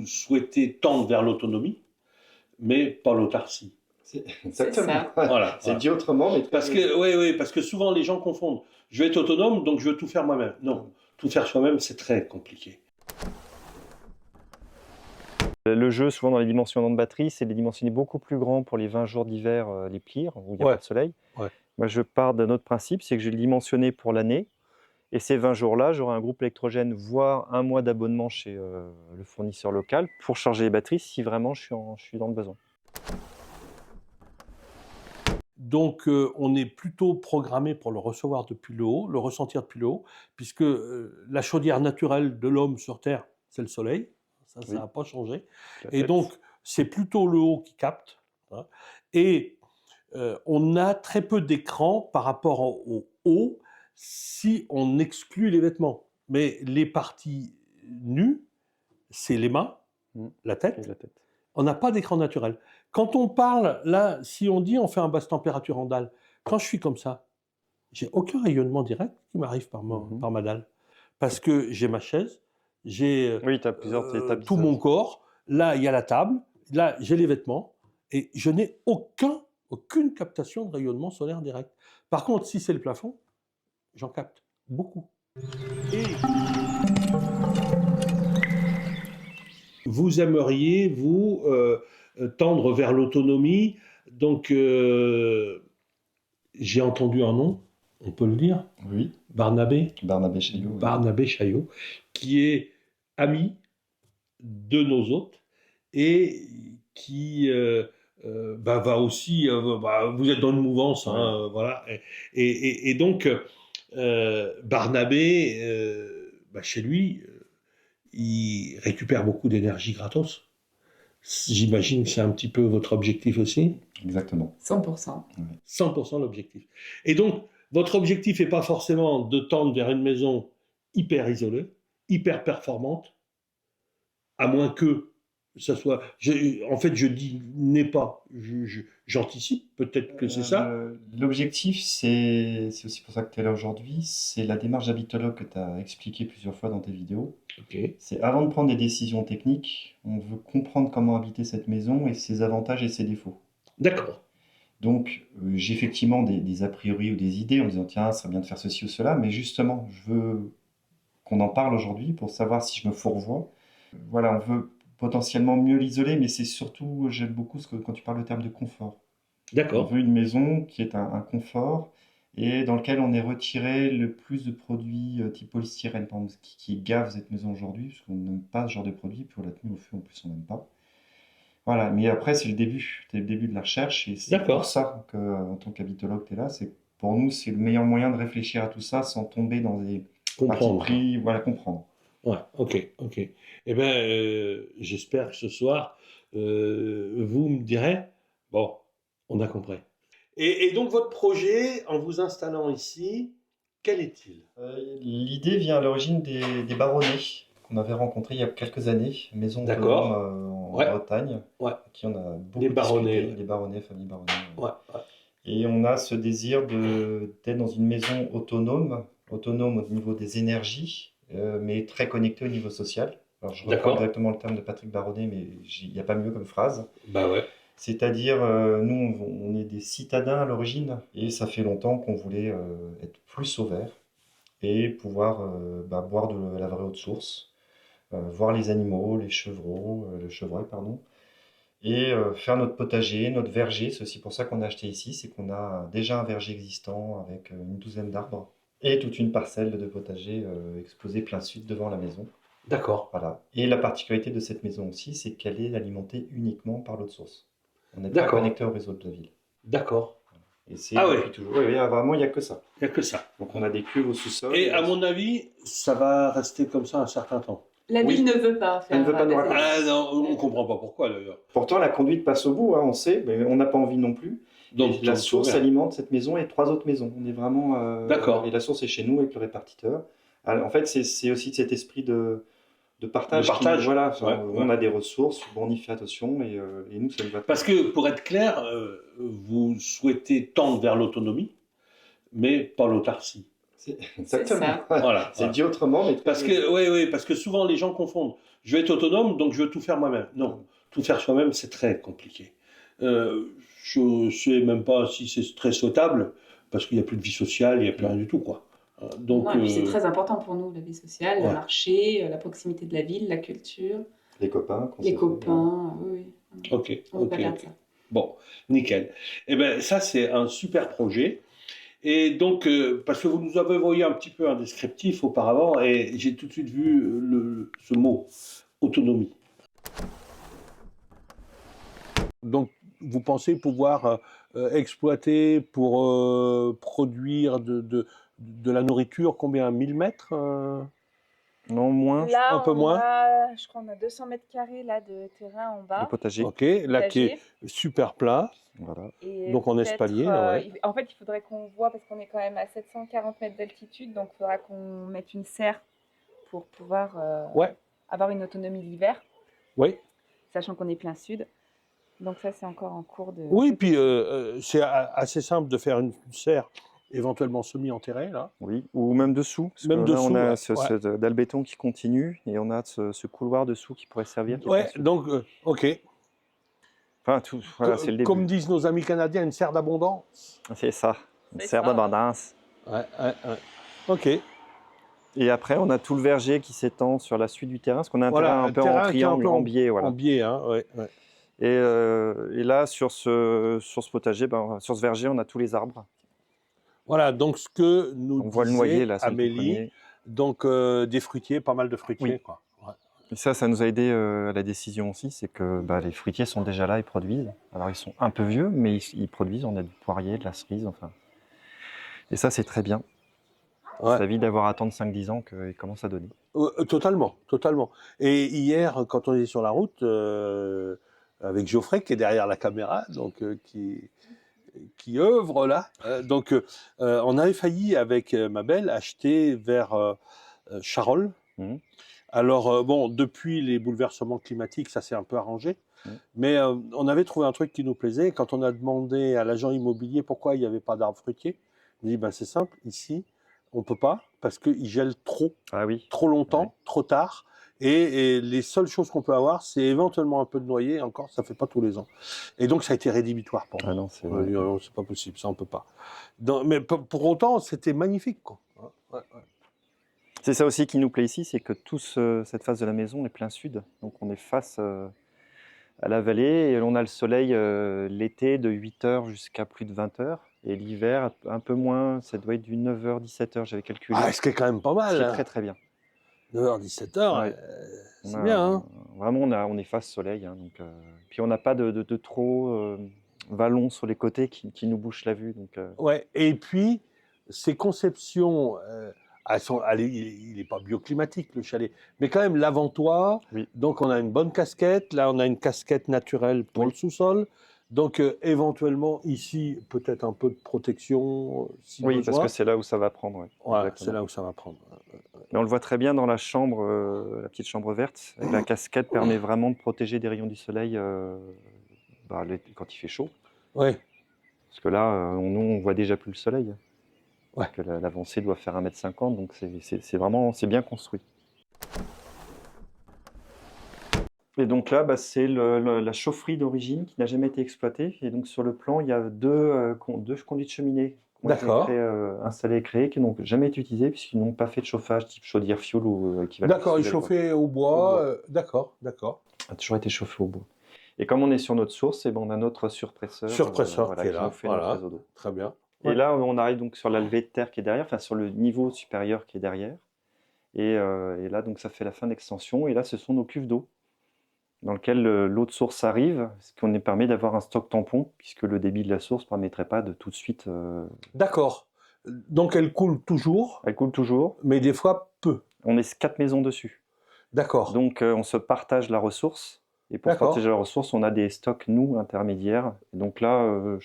vous souhaitez tendre vers l'autonomie, mais pas l'autarcie. Exactement. ça. Voilà. C'est dit autrement, mais Parce que souvent les gens confondent. Je vais être autonome, donc je veux tout faire moi-même. Non, tout faire soi-même, c'est très compliqué. Le jeu, souvent dans les dimensionnements de batterie, c'est de les dimensionner beaucoup plus grand pour les 20 jours d'hiver, les plir, où il n'y a Ouais. pas de soleil. Ouais. Moi, je pars d'un autre principe, c'est que je vais le dimensionner pour l'année. Et ces 20 jours-là, j'aurai un groupe électrogène, voire un mois d'abonnement chez le fournisseur local pour charger les batteries si vraiment je suis dans le besoin. Donc, on est plutôt programmé pour le recevoir depuis le haut, le ressentir depuis le haut, puisque la chaudière naturelle de l'homme sur Terre, c'est le soleil. Ça Oui. n'a pas changé. Tout à Et fait. donc, c'est plutôt le haut qui capte. Hein. Et on a très peu d'écran par rapport au haut si on exclut les vêtements. Mais les parties nues, c'est les mains, la Et tête. la tête. On n'a pas d'écran naturel. Quand on parle, là, si on dit on fait un basse température en dalle, quand je suis comme ça, j'ai aucun rayonnement direct qui m'arrive par ma dalle. Parce que j'ai ma chaise, j'ai Oui, tu as plusieurs étapes. tout mon corps, là, il y a la table, là, j'ai les vêtements, et je n'ai aucune captation de rayonnement solaire direct. Par contre, si c'est le plafond, j'en capte beaucoup. Et vous aimeriez, vous, tendre vers l'autonomie. Donc, j'ai entendu un nom, on peut le dire, Oui, Barnabé Chaillot. Barnabé Chaillot, qui est ami de nos hôtes et qui va aussi, vous êtes dans une mouvance, hein, voilà. Et donc, Barnabé, chez lui, il récupère beaucoup d'énergie gratos. J'imagine que c'est un petit peu votre objectif aussi. Exactement. 100%. 100% l'objectif. Et donc, votre objectif n'est pas forcément de tendre vers une maison hyper isolée, hyper performante, à moins que ça soit... en fait, je dis n'est pas, j'anticipe, peut-être que c'est ça. L'objectif, c'est aussi pour ça que tu es là aujourd'hui, c'est la démarche d'habitologue que tu as expliqué plusieurs fois dans tes vidéos. Okay. C'est avant de prendre des décisions techniques, on veut comprendre comment habiter cette maison et ses avantages et ses défauts. D'accord. Donc, j'ai effectivement des a priori ou des idées en me disant tiens, ça serait bien de faire ceci ou cela, mais justement, je veux qu'on en parle aujourd'hui pour savoir si je me fourvoie. Voilà, on veut potentiellement mieux l'isoler, mais c'est surtout, j'aime beaucoup quand tu parles le terme de confort. D'accord. On veut une maison qui est un confort et dans lequel on ait retiré le plus de produits type polystyrène, par exemple, qui gave cette maison aujourd'hui, parce qu'on n'aime pas ce genre de produit, puis on l'a tenu au feu en plus, on n'aime pas. Voilà, mais après, c'est le début de la recherche, et c'est pour ça qu'en tant qu'habitologue, tu es là. Pour nous, c'est le meilleur moyen de réfléchir à tout ça sans tomber dans des partis pris, voilà, comprendre. Ouais, ok. Eh bien, j'espère que ce soir, vous me direz, bon, on a compris. Et donc, votre projet, en vous installant ici, quel est-il ? L'idée vient à l'origine des baronnets qu'on avait rencontrés il y a quelques années, maison autonome en Bretagne, qui on a beaucoup discuté, les baronnets, famille Baronnet. Ouais. Et on a ce désir d'être dans une maison autonome au niveau des énergies, mais très connectée au niveau social. Alors je reprends exactement le terme de Patrick Baronnet, mais il n'y a pas mieux comme phrase. Bah ouais. C'est-à-dire, nous, on est des citadins à l'origine, et ça fait longtemps qu'on voulait être plus au vert et pouvoir boire de la vraie eau de source, voir les animaux, le chevreuil, pardon, et faire notre potager, notre verger. C'est aussi pour ça qu'on a acheté ici, c'est qu'on a déjà un verger existant avec une douzaine d'arbres et toute une parcelle de potager exposée plein sud devant la maison. D'accord. Voilà. Et la particularité de cette maison aussi, c'est qu'elle est alimentée uniquement par l'eau de source. On n'est pas connecté au réseau de la ville. D'accord. Et c'est depuis toujours. Oui, vraiment, il n'y a que ça. Il n'y a que ça. Donc on a des cuves au sous-sol. Et à mon avis, ça va rester comme ça un certain temps. La ville ne veut pas faire. Elle ne veut pas nous raconter. Ah non, on ne comprend pas pourquoi d'ailleurs. Pourtant, la conduite passe au bout, hein, on sait, mais on n'a pas envie non plus. Donc la source alimente cette maison et 3 autres maisons. On est vraiment. D'accord. Et la source est chez nous avec le répartiteur. Alors, en fait, c'est aussi cet esprit de partage. Voilà, on a des ressources, on y fait attention et nous, ça nous va. Parce que, pour être clair, vous souhaitez tendre vers l'autonomie, mais pas l'autarcie. Exactement. ça. Voilà. C'est dit autrement, mais Parce que souvent les gens confondent. Je vais être autonome, donc je veux tout faire moi-même. Non, tout faire soi-même, c'est très compliqué. Je ne sais même pas si c'est très souhaitable, parce qu'il n'y a plus de vie sociale, il n'y a plus rien du tout, quoi. Donc, Non, et puis c'est très important pour nous, la vie sociale, le ouais. marché, la proximité de la ville, la culture, les copains. qu'on les s'est fait, copains, oui. ok, On ne veut ok, pas perdre ok. ça. Bon, nickel. Eh bien, ça, c'est un super projet. Et donc, parce que vous nous avez envoyé un petit peu un descriptif auparavant, et j'ai tout de suite vu ce mot, autonomie. Donc, vous pensez pouvoir exploiter pour produire de la nourriture combien 1000 mètres Non, moins, Là, un peu moins je crois qu'on a 200 mètres carrés là, de terrain en de bas. potager. Ok, là qui est super plat, Voilà. Et donc en peut-être, espalier. Là, ouais. En fait, il faudrait qu'on voit, parce qu'on est quand même à 740 mètres d'altitude, donc il faudra qu'on mette une serre pour pouvoir Ouais. avoir une autonomie l'hiver, Oui, sachant qu'on est plein sud. Donc ça, c'est encore en cours de... oui, puis c'est assez simple de faire une serre éventuellement semi-enterrée, là. Oui, ou même dessous. Parce Même que là, dessous, on a ouais, ce dalle béton qui continue et on a ce couloir dessous qui pourrait servir. qui est Ouais, pas sûr. donc, ok. Enfin, tout, voilà, c'est le début. Comme disent nos amis canadiens, une serre d'abondance. C'est ça, une C'est serre ça. d'abondance. Ouais. Ok. Et après, on a tout le verger qui s'étend sur la suite du terrain, parce qu'on a un terrain un peu en terrain qui est un triangle, peu en biais. Voilà. En biais, hein, ouais. Et là, sur ce potager, sur ce verger, on a tous les arbres. Voilà, donc ce que nous On voit le disait noyer, là, c'est le tout Amélie, premier. donc des fruitiers, pas mal de fruitiers, Oui. quoi. Ouais. Et ça nous a aidé à la décision aussi, c'est que les fruitiers sont déjà là, ils produisent. Alors, ils sont un peu vieux, mais ils produisent. On a du poirier, de la cerise, enfin. Et ça, c'est très bien. Ouais. Ça évite d'avoir à attendre 5-10 ans qu'ils commencent à donner. Totalement, totalement. Et hier, quand on est sur la route, avec Geoffrey qui est derrière la caméra, donc qui œuvre là, on avait failli avec ma belle acheter vers Charolles. Mhm. Alors bon, depuis les bouleversements climatiques, ça s'est un peu arrangé, mais on avait trouvé un truc qui nous plaisait. Quand on a demandé à l'agent immobilier pourquoi il n'y avait pas d'arbres fruitiers, il dit c'est simple, ici on peut pas parce qu'ils gèlent trop. Ah oui. Trop longtemps, trop tard. Et les seules choses qu'on peut avoir, c'est éventuellement un peu de noyer. Encore, ça fait pas tous les ans. Et donc, ça a été rédhibitoire pour nous. Ah non, c'est Non, c'est pas possible, ça on peut pas. Mais pour autant, c'était magnifique, quoi. Ouais. C'est ça aussi qui nous plaît ici, c'est que toute cette face de la maison est plein sud. Donc on est face à la vallée et on a le soleil l'été de 8h jusqu'à plus de 20h. Et l'hiver, un peu moins, ça doit être du 9h, 17h, j'avais calculé. Ah, ce qui est quand même pas mal. C'est Hein. très très bien. 9h, 17h, Ouais. c'est bien. Hein. Vraiment, on est face soleil. Hein, donc, puis on n'a pas de trop vallons sur les côtés qui nous bouchent la vue. Donc, Ouais, et puis, ces conceptions, il n'est pas bioclimatique le chalet, mais quand même l'avant-toit, oui. Donc on a une bonne casquette, là on a une casquette naturelle pour le sous-sol, donc éventuellement ici peut-être un peu de protection si oui, besoin. parce que c'est là où ça va prendre. Ouais. Voilà, c'est là où ça va prendre. Mais on le voit très bien dans la chambre, la petite chambre verte. La casquette permet vraiment de protéger des rayons du soleil quand il fait chaud. Ouais. Parce que là, nous, on voit déjà plus le soleil. Ouais. Parce que l'avancée doit faire 1,50 m, donc c'est bien construit. Et donc là, c'est la chaufferie d'origine qui n'a jamais été exploitée. Et donc sur le plan, il y a deux conduits de cheminée qui ont été installés et créés, qui n'ont jamais été utilisés puisqu'ils n'ont pas fait de chauffage type chaudière fioul ou équivalent. D'accord, ils chauffaient au bois. D'accord. A toujours été chauffé au bois. Et comme on est sur notre source, on a notre surpresseur. Surpresseur qui est là. Nous fait notre réseau d'eau. Très bien. Et là, on arrive donc sur la levée de terre qui est derrière, enfin sur le niveau supérieur qui est derrière. Et là, donc ça fait la fin d'extension. Et là, ce sont nos cuves d'eau dans lesquelles l'eau de source arrive, ce qui nous permet d'avoir un stock tampon, puisque le débit de la source ne permettrait pas de tout de suite... D'accord. Donc elle coule toujours. Elle coule toujours. Mais des fois peu. On est 4 maisons dessus. D'accord. Donc on se partage la ressource. Et pour se partager la ressource, on a des stocks, nous, intermédiaires. Et donc là,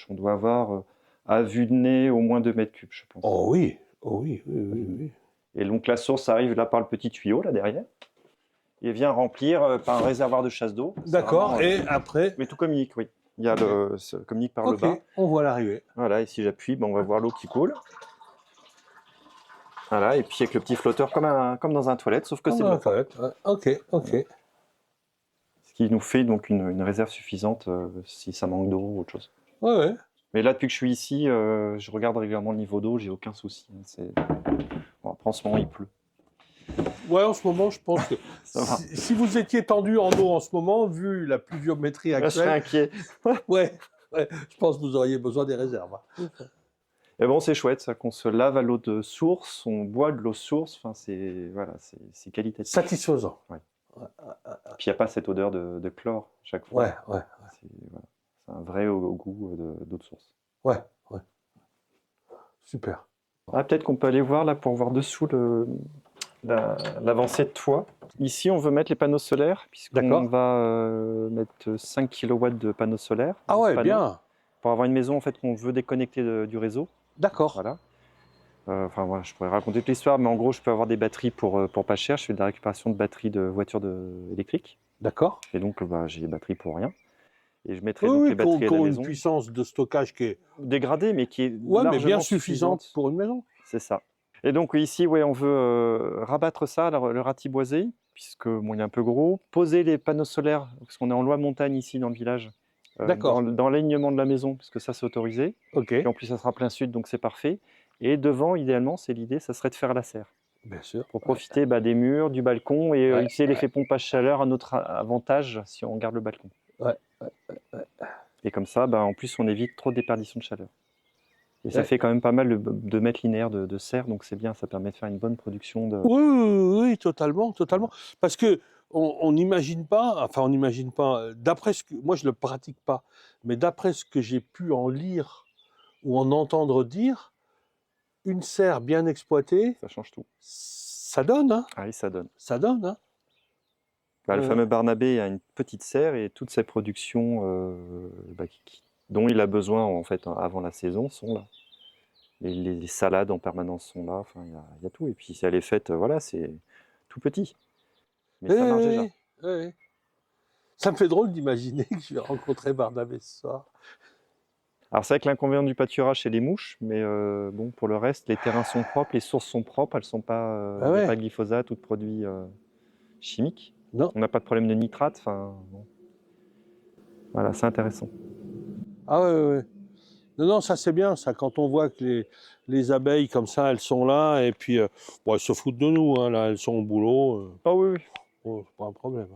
on doit avoir... à vue de nez, au moins 2 mètres cubes, je pense. Oh oui. Et donc la source arrive là par le petit tuyau, là derrière, et vient remplir par un réservoir de chasse d'eau. D'accord, et après... Mais tout communique, oui. Il y a ça communique par le bas. On voit l'arrivée. Voilà, et si j'appuie, on va voir l'eau qui coule. Voilà, et puis avec le petit flotteur comme dans un toilette, sauf que c'est de l'eau. Ok, ok. Ce qui nous fait donc une réserve suffisante si ça manque d'eau ou autre chose. Ouais, ouais. Mais là, depuis que je suis ici, je regarde régulièrement le niveau d'eau, j'ai aucun souci. Bon, après, en ce moment, il pleut. Ouais, en ce moment, je pense que Ça va. si vous étiez tendu en eau en ce moment, vu la pluviométrie Là, je serais actuelle, inquiet. ouais, je pense que vous auriez besoin des réserves. Mais bon, c'est chouette, ça, qu'on se lave à l'eau de source, on boit de l'eau source, enfin, c'est qualitatif. Satisfaisant. Puis il n'y a pas cette odeur de chlore chaque fois. Ouais. C'est un vrai au goût d'eau de source. Ouais. Super. Ah, peut-être qu'on peut aller voir là pour voir dessous l'avancée de toit. Ici, on veut mettre les panneaux solaires, puisqu'on D'accord. va mettre 5 kW de panneaux solaires. Ah 12 ouais, panneaux, bien. pour avoir une maison en fait, qu'on veut déconnecter du réseau. D'accord. Voilà. Enfin, voilà, je pourrais raconter toute l'histoire, mais en gros, je peux avoir des batteries pour pas cher. Je fais de la récupération de batteries de voitures électriques. D'accord. Et donc, j'ai des batteries pour rien. Et je mettrai Oui, donc oui, les batteries à qui la ont une maison. puissance de stockage qui est Dégradée, mais qui est mais largement bien suffisante pour une maison. C'est ça. Et donc ici, ouais, on veut rabattre ça, le ratiboiser, puisque bon, il est un peu gros. Poser les panneaux solaires, parce qu'on est en loi montagne ici dans le village, D'accord. dans l'alignement de la maison, puisque ça c'est autorisé. Ok. Et en plus, ça sera plein sud, donc c'est parfait. Et devant, idéalement, c'est l'idée, ça serait de faire la serre. Bien sûr. Pour profiter des murs, du balcon, et Ouais, utiliser l'effet pompage chaleur, un autre avantage si on garde le balcon. Ouais. Et comme ça, en plus, on évite trop de déperdition de chaleur. Et ça Ouais. fait quand même pas mal de mètres linéaires de serre, donc c'est bien, ça permet de faire une bonne production de... Oui, totalement. Parce que on n'imagine pas, d'après ce que, moi je ne le pratique pas, mais d'après ce que j'ai pu en lire ou en entendre dire, une serre bien exploitée, Ça change tout. ça donne, hein. Ah oui, ça donne. Ça donne, hein. Le fameux Barnabé a une petite serre et toutes ses productions dont il a besoin en fait avant la saison sont là. Les salades en permanence sont là, enfin il y a tout. Et puis si elle est faite, voilà, c'est tout petit. Mais ça marche déjà. Oui. Ça me fait drôle d'imaginer que je vais rencontrer Barnabé ce soir. Alors c'est vrai que l'inconvénient du pâturage, c'est les mouches, mais bon, pour le reste, les terrains sont propres, les sources sont propres, elles sont pas, il n'y a pas de glyphosate ou de produits chimiques. Non. On n'a pas de problème de nitrate, enfin bon. Voilà, c'est intéressant. Ah ouais. Non, ça c'est bien, ça, quand on voit que les abeilles comme ça, elles sont là, et puis elles se foutent de nous, hein, là, elles sont au boulot. Ah oui. C'est pas un problème.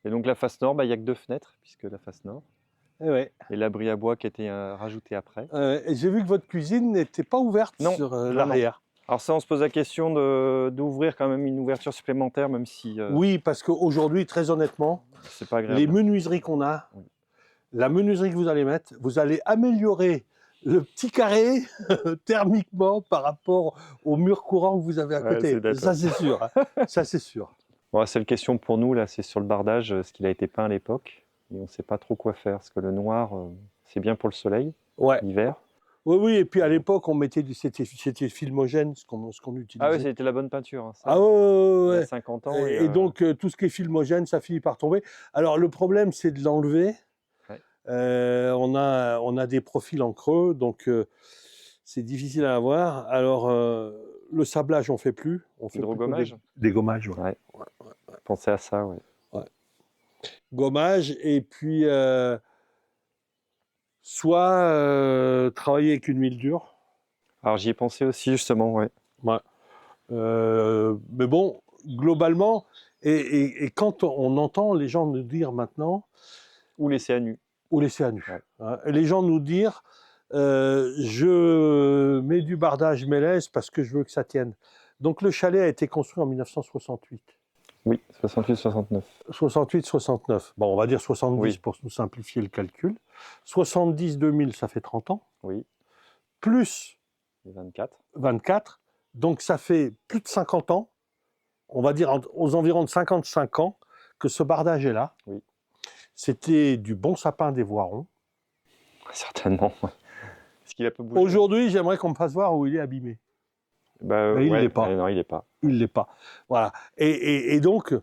Et donc la face nord, il n'y a que 2 fenêtres, puisque la face nord. Et l'abri à bois qui a été rajouté après. Et j'ai vu que votre cuisine n'était pas ouverte sur l'arrière. Alors ça, on se pose la question d'ouvrir quand même une ouverture supplémentaire, même si... Oui, parce qu'aujourd'hui, très honnêtement, c'est pas agréable. les menuiseries qu'on a, la menuiserie que vous allez mettre, vous allez améliorer le petit carré thermiquement par rapport au mur courant que vous avez à côté. Ça, c'est sûr. Hein. Ça, c'est sûr. Bon, la seule question pour nous, là, c'est sur le bardage, ce qu'il a été peint à l'époque. Et on ne sait pas trop quoi faire, parce que le noir, c'est bien pour le soleil, l'hiver. Oui, et puis à l'époque, on mettait c'était filmogène, ce qu'on utilisait. Ah oui, c'était la bonne peinture. Hein, ça, ouais. Il y a 50 ans. Et donc, tout ce qui est filmogène, ça finit par tomber. Alors, le problème, c'est de l'enlever. Ouais. On a des profils en creux, donc c'est difficile à avoir. Alors, le sablage, on ne fait plus. On fait gommage. Des gommages, ouais. Pensez à ça, ouais. Gommage, et puis soit travailler avec une huile dure. Alors, j'y ai pensé aussi, justement, ouais. Mais bon, globalement, et quand on entend les gens nous dire maintenant... Ou laisser à nu. Ouais. Hein, les gens nous dire, je mets du bardage mélèze parce que je veux que ça tienne. Donc le chalet a été construit en 1968. Oui, 68-69. 68-69. Bon, on va dire 70 pour nous simplifier le calcul. 70-2000, ça fait 30 ans. Oui. Plus 24. Donc ça fait plus de 50 ans, on va dire aux environs de 55 ans, que ce bardage est là. Oui. C'était du bon sapin des Voirons. Certainement. Est-ce qu'il a peu bougé ? Aujourd'hui, j'aimerais qu'on me fasse voir où il est abîmé. Mais il ne l'est pas. Non, il n'est pas. Il l'est pas. Voilà. Et donc,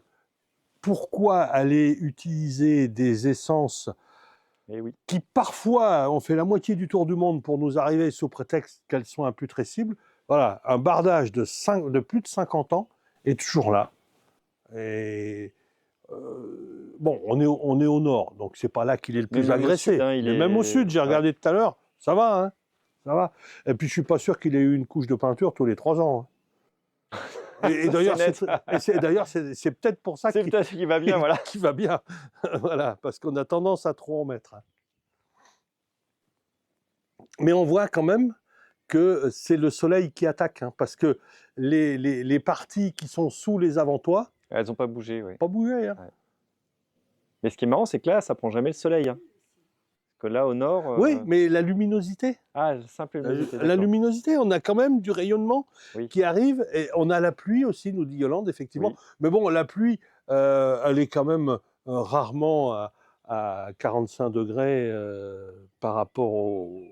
pourquoi aller utiliser des essences Et oui. qui parfois ont fait la moitié du tour du monde pour nous arriver sous prétexte qu'elles sont imputrescibles. Voilà, un bardage de plus de 50 ans est toujours là. Et bon, on est au nord, donc c'est pas là qu'il est le plus Même au agressé. sud, hein, il Mais est- même au sud, j'ai ouais. regardé tout à l'heure, ça va, hein, ça va. Et puis je suis pas sûr qu'il ait eu une couche de peinture tous les 3 ans. Hein. Et Ça, d'ailleurs, c'est net. d'ailleurs, c'est peut-être pour ça C'est peut-être qu'il va bien, voilà. qui va bien. Voilà, parce qu'on a tendance à trop en mettre. Mais on voit quand même que c'est le soleil qui attaque, hein, parce que les parties qui sont sous les avant-toits, Elles n'ont pas bougé, oui. pas bougé. Hein. Mais ce qui est marrant, c'est que là, ça prend jamais le soleil. Hein. Parce que là, au nord. Oui, mais la luminosité. Ah, simple luminosité. La d'accord. luminosité, on a quand même du rayonnement Oui. qui arrive, et on a la pluie aussi, nous dit Yolande, effectivement. Oui. Mais bon, la pluie, elle est quand même rarement à 45 degrés par rapport au...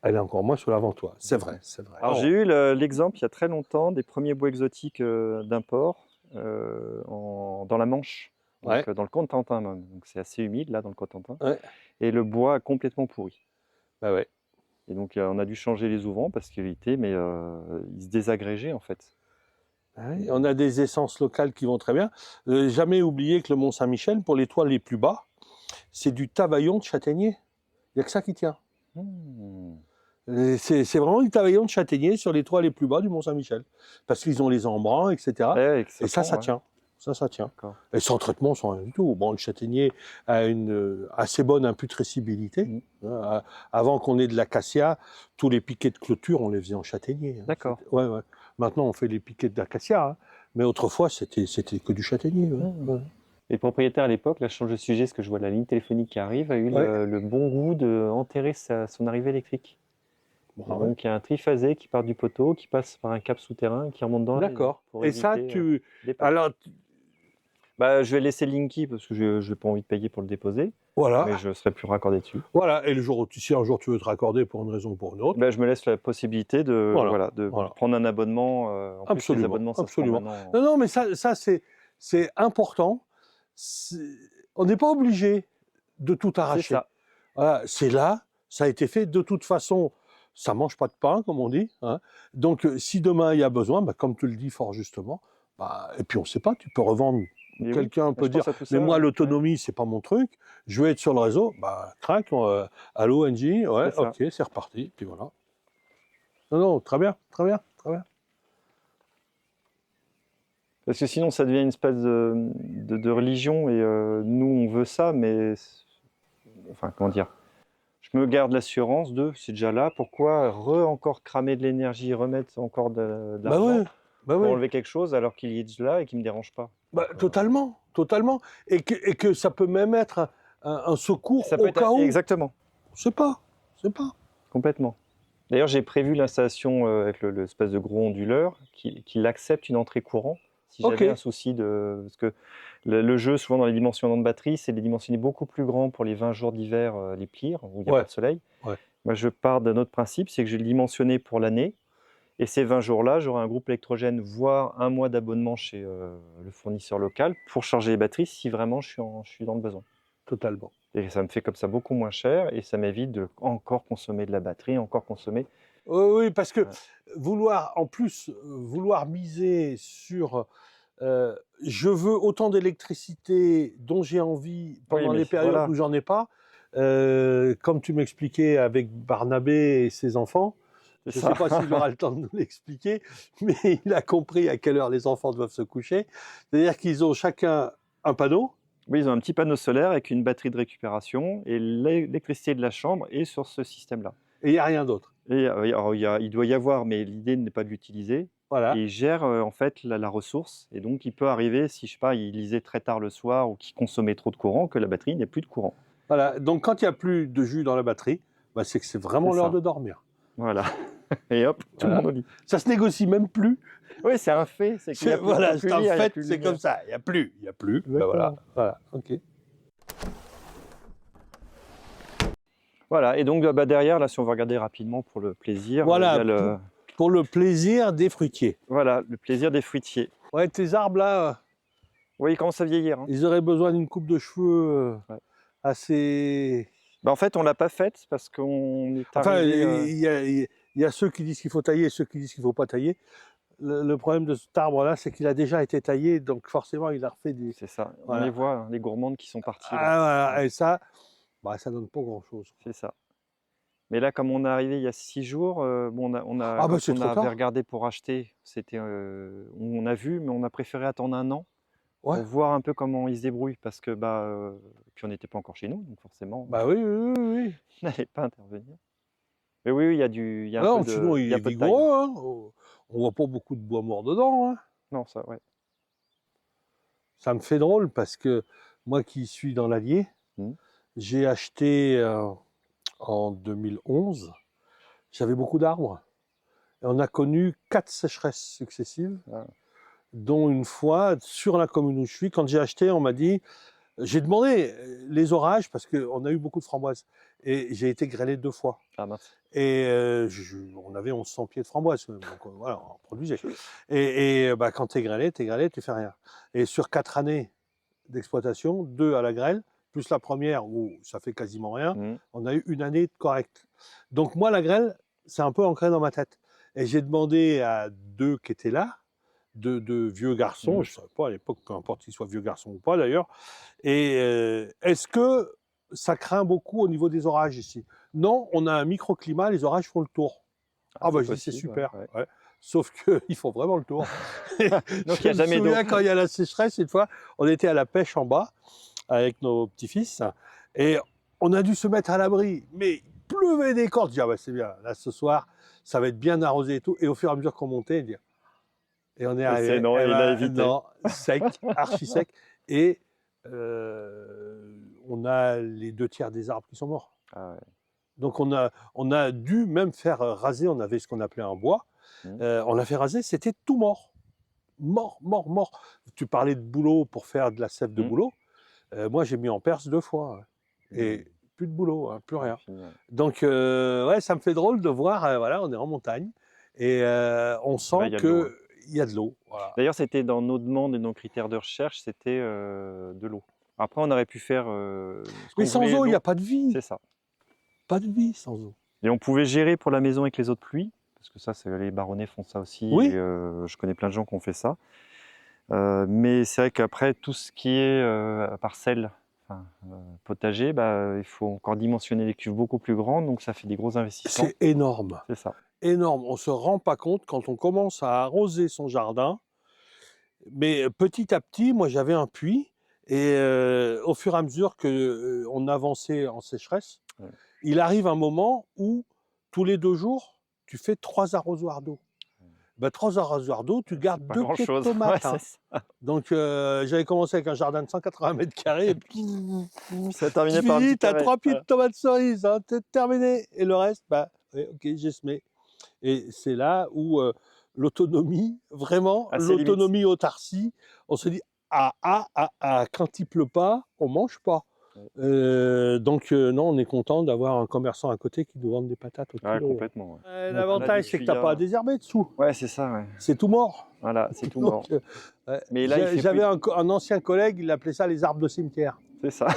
Elle est encore moins sur l'avant-toit, c'est vrai, c'est vrai. Alors, Oh. j'ai eu l'exemple il y a très longtemps des premiers bois exotiques d'import dans la Manche, donc, Ouais. dans le Cotentin même. Donc, c'est assez humide là dans le Cotentin. Ouais. Et le bois a complètement pourri. Bah ouais. Et donc, on a dû changer les ouvrants parce qu'il était, mais il se désagrégeait en fait. Ouais, on a des essences locales qui vont très bien. Jamais oublier que le Mont Saint-Michel, pour les toits les plus bas, c'est du tavaillon de châtaignier. Il n'y a que ça qui tient. C'est vraiment du tavaillon de châtaignier sur les toits les plus bas du Mont Saint-Michel. Parce qu'ils ont les embruns, etc. Ouais, Et ça prend, ouais. tient. Ça tient. D'accord. Et sans traitement, sans rien du tout. Bon, le châtaignier a une assez bonne imputrescibilité. Avant qu'on ait de l'acacia, tous les piquets de clôture, on les faisait en châtaignier. Hein. D'accord. Ouais. Maintenant, on fait les piquets d'acacia. Hein. Mais autrefois, c'était que du châtaignier. Ouais. Et le propriétaire à l'époque, là je change de sujet, parce que je vois la ligne téléphonique qui arrive, a eu le bon goût d'enterrer son arrivée électrique. Bon, Donc il y a un triphasé qui part du poteau, qui passe par un câble souterrain, qui remonte dans la ligne. D'accord. Pour Et ça, éviter, des pannes. Alors, Bah, je vais laisser Linky parce que je n'ai pas envie de payer pour le déposer, voilà. mais je ne serai plus raccordé dessus. Voilà. Et si un jour tu veux te raccorder pour une raison ou pour une autre, Bah, je me laisse la possibilité de, Voilà. prendre un abonnement. En plus, les abonnements, ça se prend maintenant. Non, mais ça c'est important. On n'est pas obligé de tout C'est arracher. ça. Voilà, c'est là, ça a été fait. De toute façon, ça mange pas de pain, comme on dit. Hein. Donc, si demain il y a besoin, bah, comme tu le dis fort justement, bah, et puis on ne sait pas, tu peux revendre. Et oui. Quelqu'un peut Je pense dire, à tout mais ça, moi ouais. l'autonomie c'est pas mon truc. Je vais être sur le réseau, bah crac, allô NJ, ouais, C'est ça. ok, c'est reparti, puis voilà. Non, très bien. Parce que sinon, ça devient une espèce de religion et nous, on veut ça, mais enfin, comment dire, je me garde l'assurance c'est déjà là, pourquoi encore cramer de l'énergie, remettre encore de Bah l'argent oui, pour enlever quelque chose alors qu'il est là et qui ne me dérange pas. Bah, totalement. Et que ça peut même être un secours Ça au peut être cas où. exactement, C'est pas. complètement. D'ailleurs, j'ai prévu l'installation avec l'espèce de gros onduleur qui accepte une entrée courant si j'avais un souci parce que le jeu, souvent dans les dimensionnements de batterie, c'est des dimensionnés beaucoup plus grands pour les 20 jours d'hiver, les pires, où il n'y a pas de soleil. Ouais. Moi, je pars d'un autre principe, c'est que je vais le dimensionner pour l'année. Et ces 20 jours-là, j'aurai un groupe électrogène, voire un mois d'abonnement chez le fournisseur local pour charger les batteries si vraiment je suis dans le besoin. Totalement. Et ça me fait comme ça beaucoup moins cher et ça m'évite de encore consommer de la batterie, encore consommer. Oui, parce que vouloir miser sur je veux autant d'électricité dont j'ai envie pendant les périodes où j'en ai pas, comme tu m'expliquais avec Barnabé et ses enfants. Je ne sais pas s'il aura le temps de nous l'expliquer, mais il a compris à quelle heure les enfants doivent se coucher. C'est-à-dire qu'ils ont chacun un panneau. Oui, ils ont un petit panneau solaire avec une batterie de récupération et l'électricité de la chambre est sur ce système-là. Et il n'y a rien d'autre. Et alors, il doit y avoir, mais l'idée n'est pas de l'utiliser. Voilà. Et il gère en fait la ressource. Et donc, il peut arriver, si je sais pas, il lisait très tard le soir ou qu'il consommait trop de courant, que la batterie n'ait plus de courant. Voilà. Donc, quand il n'y a plus de jus dans la batterie, bah, c'est que c'est vraiment l'heure de dormir. Voilà. Et hop, tout le monde au lit. Ça se négocie même plus. Oui, c'est un fait. C'est qu'il y a plus, voilà, plus en lire, fait, c'est comme ça. Il n'y a plus. Ben voilà. Ok. Voilà. Et donc derrière, là, si on va regarder rapidement pour le plaisir. Voilà. Il y a pour le plaisir des fruitiers. Voilà, le plaisir des fruitiers. Ouais, tes arbres là. Oui, ils commencent à vieillir. Hein. Ils auraient besoin d'une coupe de cheveux assez... Bah, en fait, on l'a pas faite parce qu'on est Enfin, arrivé. il y a ceux qui disent qu'il faut tailler et ceux qui disent qu'il ne faut pas tailler. Le problème de cet arbre-là, c'est qu'il a déjà été taillé, donc forcément, il a refait des... C'est ça. On Voilà. les voit, hein, les gourmandes qui sont parties là. Ah, voilà. Ouais. Et ça, bah, ça donne pas grand-chose. C'est ça. Mais là, comme on est arrivé il y a 6 jours, bon, Ah, bah, quand c'est on trop avait tard. regardé pour acheter, on a vu, mais on a préféré attendre 1 an Ouais. pour voir un peu comment ils se débrouillent parce que puis on n'était pas encore chez nous, donc forcément, Bah oui, oui, oui, oui. on n'allait pas intervenir. Mais oui, oui, il y a un Non, peu sinon, il il y a est peu de taille. vigoureux. Hein. On voit pas beaucoup de bois mort dedans. Hein. Non, ça, ouais. Ça me fait drôle parce que moi qui suis dans l'Allier, Mhm. j'ai acheté en 2011, j'avais beaucoup d'arbres. Et on a connu 4 sécheresses successives, Ah. dont une fois, sur la commune où je suis, quand j'ai acheté, on m'a dit, j'ai demandé les orages, parce qu'on a eu beaucoup de framboises, et j'ai été grêlé 2 fois. Ah mince. Et on avait 1100 pieds de framboises, donc voilà, on en produisait. Et bah, quand t'es grêlé, tu fais rien. Et sur 4 années d'exploitation, 2 à la grêle, plus la première où ça fait quasiment rien, Mhm. on a eu une année correcte. Donc moi, la grêle, c'est un peu ancré dans ma tête. Et j'ai demandé à 2 qui étaient là, de vieux garçons, je ne savais pas à l'époque, peu importe qu'ils soient vieux garçons ou pas d'ailleurs, et est-ce que ça craint beaucoup au niveau des orages ici? Non, on a un microclimat, les orages font le tour. Ah bah c'est je dis c'est possible, super, ouais. ouais. Sauf qu'ils font vraiment le tour. Donc, il Je y a me jamais d'eau. souviens quand il y a la sécheresse, une fois, on était à la pêche en bas avec nos petits-fils et on a dû se mettre à l'abri. Mais il pleuvait des cordes. Je dis, ah bah c'est bien, là ce soir, ça va être bien arrosé et tout. Et au fur et à mesure qu'on montait, et on est arrivé. Non, Eh il a ben, évité. non, sec, archi sec. Et on a les 2 tiers des arbres qui sont morts. Ah ouais. Donc on a dû même faire raser, on avait ce qu'on appelait un bois. Mhm. On l'a fait raser, c'était tout mort. Mort, mort, mort. Tu parlais de bouleau pour faire de la sève de Mhm. bouleau. Moi, j'ai mis en Perse 2 fois. Hein. Et Mhm. plus de boulot, hein, plus rien. Fini, ouais. Donc, ouais, ça me fait drôle de voir, voilà, on est en montagne. Et on Là, sent il y a de l'eau, ouais. qu'il y a de l'eau. Voilà. D'ailleurs, c'était dans nos demandes et nos critères de recherche, c'était de l'eau. Après, on aurait pu faire. Ce Mais qu'on sans voulait, eau, il n'y l'eau. a pas de vie. C'est ça. Pas de vie sans eau. Et on pouvait gérer pour la maison avec les eaux de pluie, parce que ça, les baronnets font ça aussi. Oui. Et, je connais plein de gens qui ont fait ça. Mais c'est vrai qu'après, tout ce qui est parcelle, potager, il faut encore dimensionner les cuves beaucoup plus grandes, donc ça fait des gros investissements. C'est énorme. C'est ça. Énorme. On ne se rend pas compte quand on commence à arroser son jardin. Mais petit à petit, moi j'avais un puits et au fur et à mesure qu'on avançait en sécheresse, Ouais. il arrive un moment où tous les 2 jours, tu fais 3 arrosoirs d'eau. 3 arrosoirs d'eau, tu gardes Pas 2 grand pieds de chose. tomates. Ouais, Hein. c'est ça. Donc j'avais commencé avec un jardin de 180 mètres carrés et puis Ça a terminé tu par un finis, petit tu as carré. 3 pieds de tomates cerises, hein, c'est terminé. Et le reste, ouais, ok, j'ai semé. Et c'est là où l'autonomie, vraiment, À ses limites. l'autonomie autarcie, on se dit, quand il pleut pas, on mange pas. Ouais. Donc non, on est content d'avoir un commerçant à côté qui nous vend des patates au Ouais, kilo. complètement. Ouais. Euh, Donc, L'avantage, on a c'est des que tu n'as pas à fuyards. désherber dessous. Ouais, c'est ça. Ouais. C'est tout mort. Voilà, c'est tout Donc, mort. ouais. Mais là, il fait J'avais plus. un ancien collègue, il appelait ça les arbres de cimetière. C'est ça.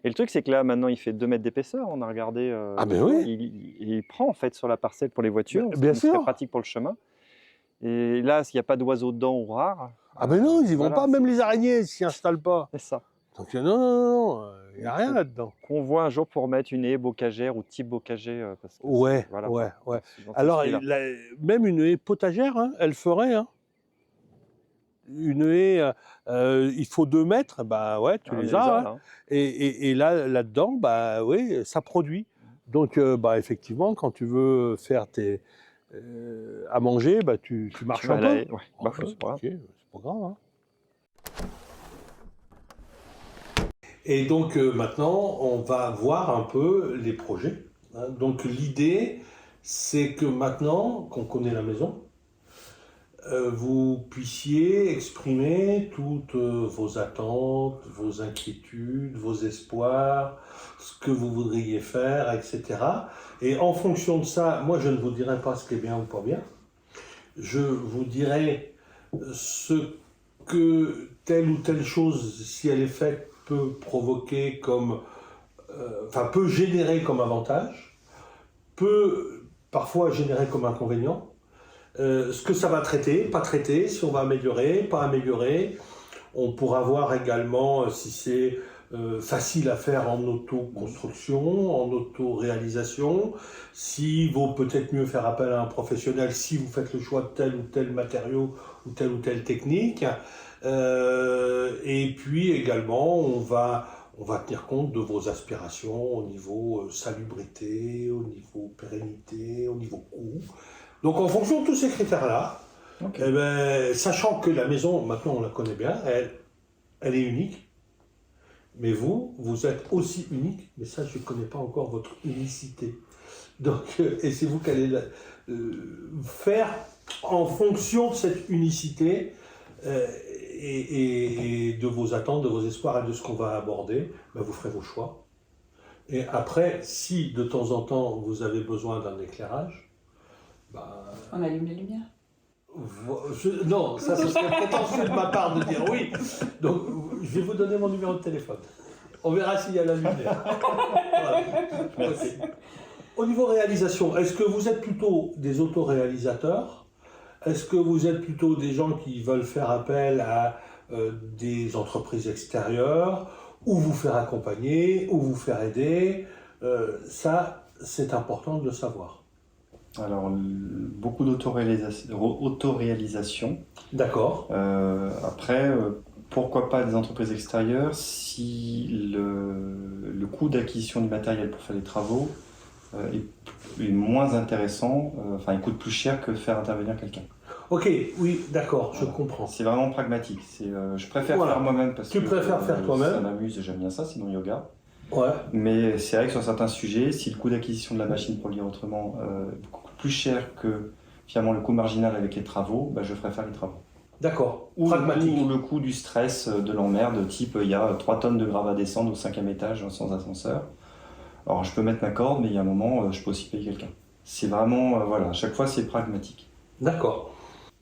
Et le truc, c'est que là, maintenant, il fait 2 mètres d'épaisseur. On a regardé. Ah, mais l'autre fois. oui. Il prend, en fait, sur la parcelle pour les voitures. Bien Ce qui serait sûr. pratique pour le chemin. Et là, s'il n'y a pas d'oiseaux dedans ou rares. Ah ben non, ils y vont voilà, pas, même les araignées ne s'y installent pas. C'est ça. Donc non, il n'y a rien là-dedans. Qu'on voit un jour pour mettre une haie bocagère ou type bocager. Parce que Ouais, voilà, ouais. dans ce Alors, style-là. même une haie potagère, hein, elle ferait. Hein. Une haie, il faut 2 mètres, bah ouais, tu Ah, on les les as. a, Hein. là. Et là-dedans, bah oui, ça produit. Donc, effectivement, quand tu veux faire à manger, tu marches Tu vas un à la peu. haie, ouais. Ah, C'est pas grave. ok, c'est pas grave. Hein. Et donc maintenant, on va voir un peu les projets. Hein. Donc l'idée, c'est que maintenant qu'on connaît la maison, vous puissiez exprimer toutes vos attentes, vos inquiétudes, vos espoirs, ce que vous voudriez faire, etc. Et en fonction de ça, moi je ne vous dirai pas ce qui est bien ou pas bien. Je vous dirai ce que telle ou telle chose, si elle est faite, peut provoquer peut générer comme avantage, peut parfois générer comme inconvénient. Ce que ça va traiter, pas traiter, si on va améliorer, pas améliorer. On pourra voir également si c'est facile à faire en autoconstruction, en auto-réalisation, s'il vaut peut-être mieux faire appel à un professionnel si vous faites le choix de tel ou tel matériau ou telle technique. Et puis également, on va tenir compte de vos aspirations au niveau salubrité, au niveau pérennité, au niveau coût. Donc en fonction de tous ces critères-là, sachant que la maison, maintenant on la connaît bien, elle est unique, mais vous êtes aussi unique, mais ça je ne connais pas encore votre unicité. Donc, et c'est vous qui allez faire en fonction de cette unicité et de vos attentes, de vos espoirs et de ce qu'on va aborder, vous ferez vos choix. Et après, si de temps en temps vous avez besoin d'un éclairage, On allume la lumière. Non, ça ce serait prétentieux de ma part de dire oui. Donc, je vais vous donner mon numéro de téléphone. On verra s'il y a la lumière. Voilà. Okay. Au niveau réalisation, est-ce que vous êtes plutôt des autoréalisateurs ? Est-ce que vous êtes plutôt des gens qui veulent faire appel à des entreprises extérieures, ou vous faire accompagner, ou vous faire aider ? Ça, c'est important de le savoir. Alors, beaucoup d'autoréalisation. D'accord. Après, pourquoi pas des entreprises extérieures si le coût d'acquisition du matériel pour faire les travaux est moins intéressant, il coûte plus cher que de faire intervenir quelqu'un. Ok, oui, d'accord, je comprends. C'est vraiment pragmatique. Je préfère faire moi-même parce que faire toi-même. Ça m'amuse et j'aime bien ça, sinon yoga. Ouais. Mais c'est vrai que sur certains sujets, si le coût d'acquisition de la machine, pour le dire autrement, est beaucoup plus cher que finalement le coût marginal avec les travaux, je ferai faire les travaux. D'accord, pragmatique. Ou le coût du stress de l'emmerde, type il y a 3 tonnes de gravats à descendre au 5e étage sans ascenseur. Alors je peux mettre ma corde, mais il y a un moment, je peux aussi payer quelqu'un. C'est vraiment, à chaque fois c'est pragmatique. D'accord.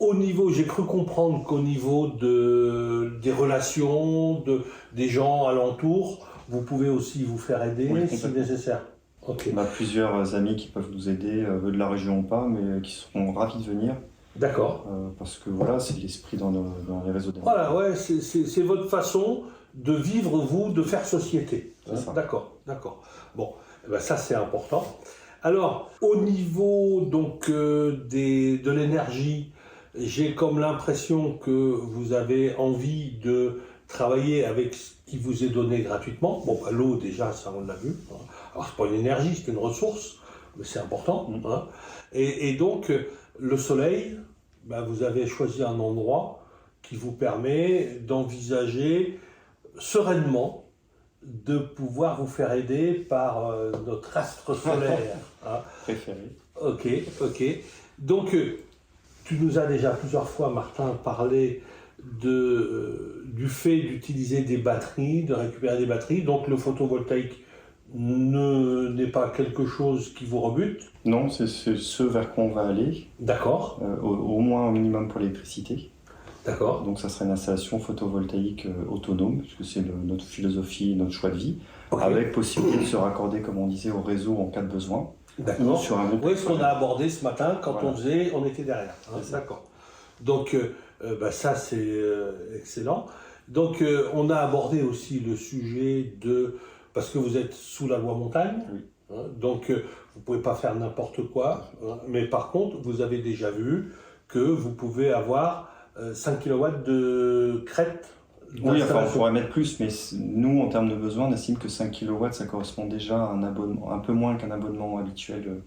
Au niveau, j'ai cru comprendre qu'au niveau des relations, des gens alentours, vous pouvez aussi vous faire aider si nécessaire. Okay. On a plusieurs amis qui peuvent nous aider, de la région ou pas, mais qui seront ravis de venir. D'accord. Parce que c'est l'esprit dans les réseaux d'amis. Voilà, ouais, c'est votre façon de vivre, vous, de faire société. D'accord. Bon, ça c'est important. Alors, au niveau donc de l'énergie, j'ai comme l'impression que vous avez envie de travailler avec ce qui vous est donné gratuitement. Bon, l'eau déjà, ça on l'a vu. Alors c'est pas une énergie, c'est une ressource, mais c'est important. Hein. Et donc, le soleil, vous avez choisi un endroit qui vous permet d'envisager sereinement de pouvoir vous faire aider par notre astre solaire. Hein. Préféré. Ok. Donc, tu nous as déjà plusieurs fois, Martin, parlé du fait d'utiliser des batteries, de récupérer des batteries. Donc, le photovoltaïque n'est pas quelque chose qui vous rebute. Non, c'est ce vers quoi on va aller. D'accord. Au moins au minimum pour l'électricité. D'accord. Donc ça serait une installation photovoltaïque autonome, puisque c'est notre philosophie, notre choix de vie, okay. Avec possibilité de se raccorder, comme on disait, au réseau en cas de besoin. D'accord. Sur un groupe. Oui, ce qu'on a abordé ce matin quand on était derrière. Hein. D'accord. Donc ça c'est excellent. Donc on a abordé aussi le sujet parce que vous êtes sous la loi montagne. Oui. Hein, donc vous ne pouvez pas faire n'importe quoi. Hein, mais par contre, vous avez déjà vu que vous pouvez avoir 5 kW de crête. Oui, on pourrait mettre plus, mais nous, en termes de besoin, on estime que 5 kW, ça correspond déjà à un abonnement, un peu moins qu'un abonnement habituel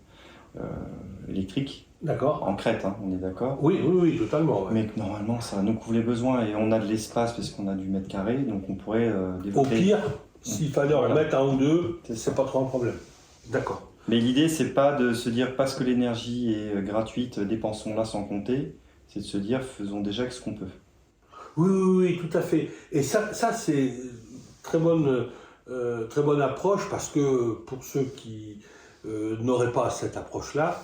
électrique. D'accord. En crête, on est d'accord. Oui, totalement. Ouais. Mais normalement, ça nous couvre les besoins et on a de l'espace parce qu'on a du mètre carré, donc on pourrait développer. Au pire, s'il fallait en mettre un ou deux, c'est pas trop un problème. D'accord. Mais l'idée, c'est pas de se dire parce que l'énergie est gratuite, dépensons-la sans compter. C'est de se dire faisons déjà ce qu'on peut. Oui, tout à fait. Et ça c'est très bonne approche parce que pour ceux qui n'auraient pas cette approche-là,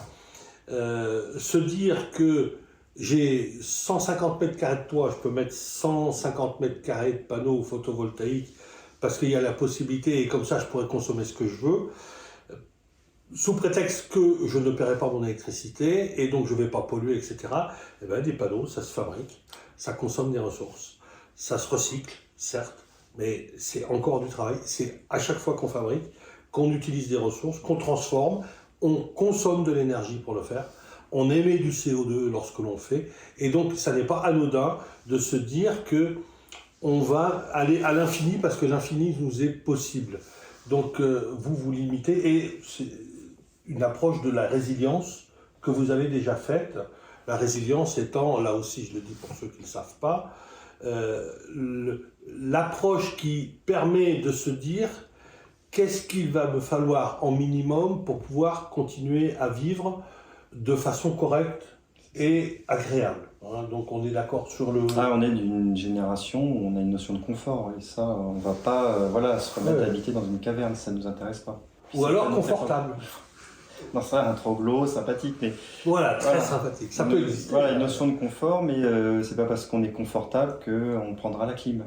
se dire que j'ai 150 mètres carrés de toit, je peux mettre 150 mètres carrés de panneaux photovoltaïques parce qu'il y a la possibilité et comme ça je pourrais consommer ce que je veux, sous prétexte que je ne paierai pas mon électricité et donc je ne vais pas polluer, etc. Eh ben, des panneaux, ça se fabrique, ça consomme des ressources, ça se recycle, certes, mais c'est encore du travail. C'est à chaque fois qu'on fabrique, qu'on utilise des ressources, qu'on transforme, on consomme de l'énergie pour le faire, on émet du CO2 lorsque l'on fait, et donc ça n'est pas anodin de se dire que on va aller à l'infini parce que l'infini nous est possible. Donc vous vous limitez et c'est une approche de la résilience que vous avez déjà faite. La résilience étant, là aussi je le dis pour ceux qui ne le savent pas, l'approche qui permet de se dire qu'est-ce qu'il va me falloir en minimum pour pouvoir continuer à vivre de façon correcte et agréable. Hein, donc on est d'accord sur le... Ah, on est d'une génération où on a une notion de confort, et ça, on va pas voilà, se remettre à habiter dans une caverne, ça ne nous intéresse pas. Ou alors confortable. Non, ça, un troglo, sympathique, mais... Voilà, très sympathique, ça peut exister. Voilà, une notion de confort, mais c'est pas parce qu'on est confortable qu'on prendra la clim.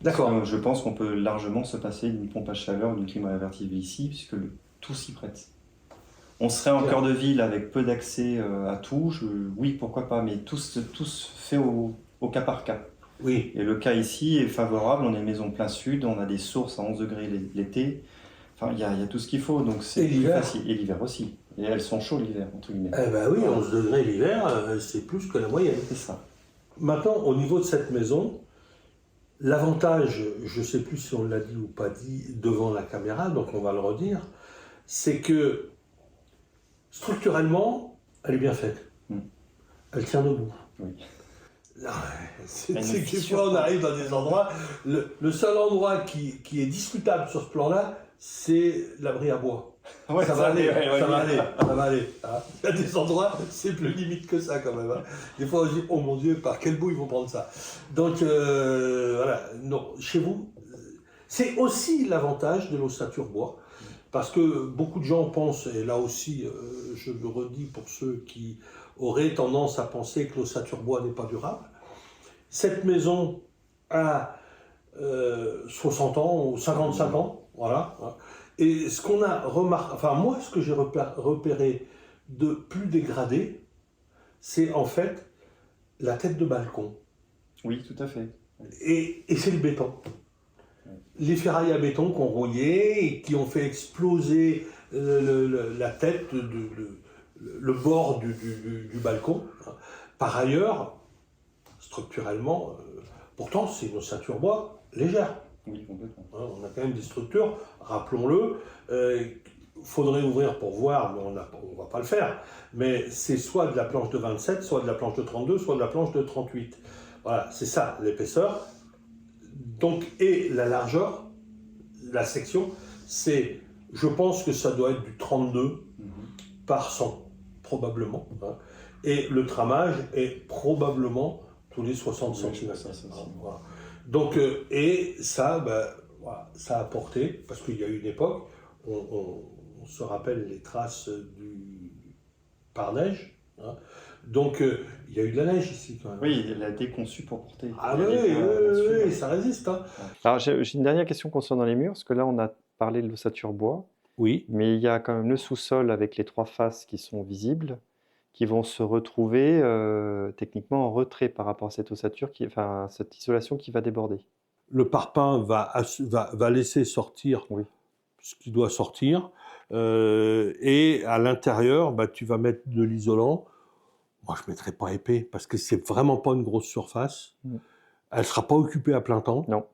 D'accord. Je pense qu'on peut largement se passer d'une pompe à chaleur ou d'une clim révertible ici, puisque tout s'y prête. On serait en cœur de ville avec peu d'accès à tout, oui, pourquoi pas, mais tout se fait au cas par cas. Oui. Et le cas ici est favorable, on est maison plein sud, on a des sources à 11 degrés l'été, enfin il y a tout ce qu'il faut, donc c'est plus facile. Et l'hiver aussi. Et elles sont chaudes l'hiver, entre guillemets. Eh ben oui, 11 degrés l'hiver, c'est plus que la moyenne. C'est ça. Maintenant, au niveau de cette maison, l'avantage, je ne sais plus si on l'a dit ou pas dit devant la caméra, donc on va le redire, c'est que structurellement, elle est bien faite. Elle tient debout. Oui. C'est que des fois on arrive dans des endroits, le seul endroit qui est discutable sur ce plan-là, c'est l'abri à bois. Ouais, ça va aller, ça va aller, ça va aller. Hein. Il y a des endroits, c'est plus limite que ça quand même. Hein. Des fois on se dit, oh mon Dieu, par quel bout ils vont prendre ça. Donc voilà, non, chez vous, c'est aussi l'avantage de l'ossature bois. Parce que beaucoup de gens pensent, et là aussi je le redis pour ceux qui auraient tendance à penser que l'ossature bois n'est pas durable, cette maison a 60 ans ou 55 ans, voilà. Et ce qu'on a remarqué, enfin moi ce que j'ai repéré de plus dégradé, c'est en fait la tête de balcon. Oui, tout à fait. Et c'est le béton. Les ferrailles à béton qu'on rouillait et qui ont fait exploser la tête, le bord du balcon. Par ailleurs, structurellement, pourtant c'est une ossature bois légère. Oui, complètement. On a quand même des structures, rappelons-le. Faudrait ouvrir pour voir, mais on ne va pas le faire. Mais c'est soit de la planche de 27, soit de la planche de 32, soit de la planche de 38. Voilà, c'est ça l'épaisseur. Donc, et la largeur, la section, c'est, je pense que ça doit être du 32 par 100, probablement. Hein. Et le tramage est probablement tous les 60 cm. Voilà. Donc, et ça, voilà, ça a apporté, parce qu'il y a eu une époque, on se rappelle les traces par neige. Hein. Donc, il y a eu de la neige ici quand même. Oui, elle a été conçue pour porter. Ah oui, ça résiste. Hein. Alors, j'ai une dernière question concernant les murs, parce que là, on a parlé de l'ossature bois. Oui. Mais il y a quand même le sous-sol avec les 3 faces qui sont visibles, qui vont se retrouver techniquement en retrait par rapport à cette ossature, enfin, cette isolation qui va déborder. Le parpaing va laisser sortir ce qui doit sortir. Et à l'intérieur, tu vas mettre de l'isolant. Moi, je ne mettrai pas épais parce que c'est vraiment pas une grosse surface. Elle ne sera pas occupée à plein temps. Non.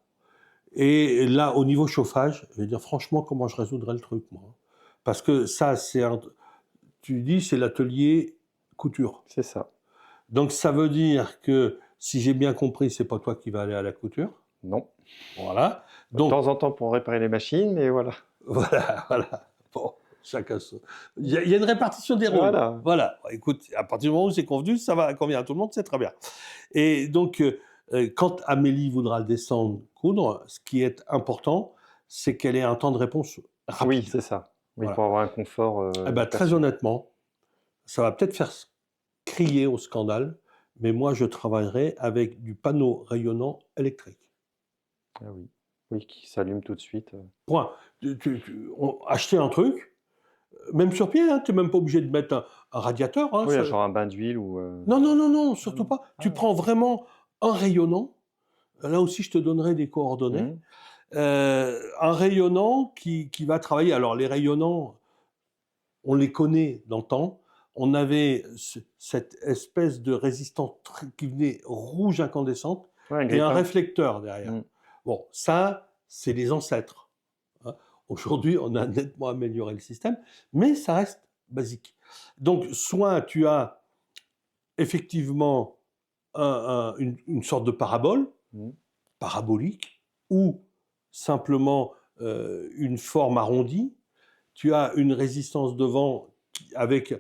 Et là, au niveau chauffage, je vais dire franchement comment je résoudrais le truc, moi. Parce que ça, tu dis, c'est l'atelier couture. C'est ça. Donc, ça veut dire que, si j'ai bien compris, c'est pas toi qui vas aller à la couture. Non. Voilà. Donc, de temps en temps pour réparer les machines, mais voilà. Voilà. Bon, chacun son... Il y a une répartition des rôles. Voilà. Écoute, à partir du moment où c'est convenu, ça va convenir à tout le monde, c'est très bien. Et donc, quand Amélie voudra le descendre, coudre, ce qui est important, c'est qu'elle ait un temps de réponse rapide. Oui, c'est ça. Oui, voilà. Pour avoir un confort. Très honnêtement, ça va peut-être faire crier au scandale, mais moi je travaillerai avec du panneau rayonnant électrique. Ah oui. Oui, qui s'allume tout de suite. Point. Acheter un truc, même sur pied, hein, tu n'es même pas obligé de mettre un radiateur. Hein, Oui, ça- genre un bain d'huile ou. Non, non, non, non, surtout non. pas. Ah Tu ouais. prends vraiment un rayonnant. Là aussi, je te donnerai des coordonnées. Mhm. Un rayonnant qui va travailler. Alors, les rayonnants, on les connaît dans le temps. On avait cette espèce de résistance qui venait rouge incandescente Ouais, un et un grille-pain. réflecteur derrière. Mhm. Bon, ça, c'est les ancêtres. Hein. Aujourd'hui, on a nettement amélioré le système, mais ça reste basique. Donc, soit tu as effectivement une sorte de parabole, Mhm. parabolique, ou simplement une forme arrondie. Tu as une résistance de vent avec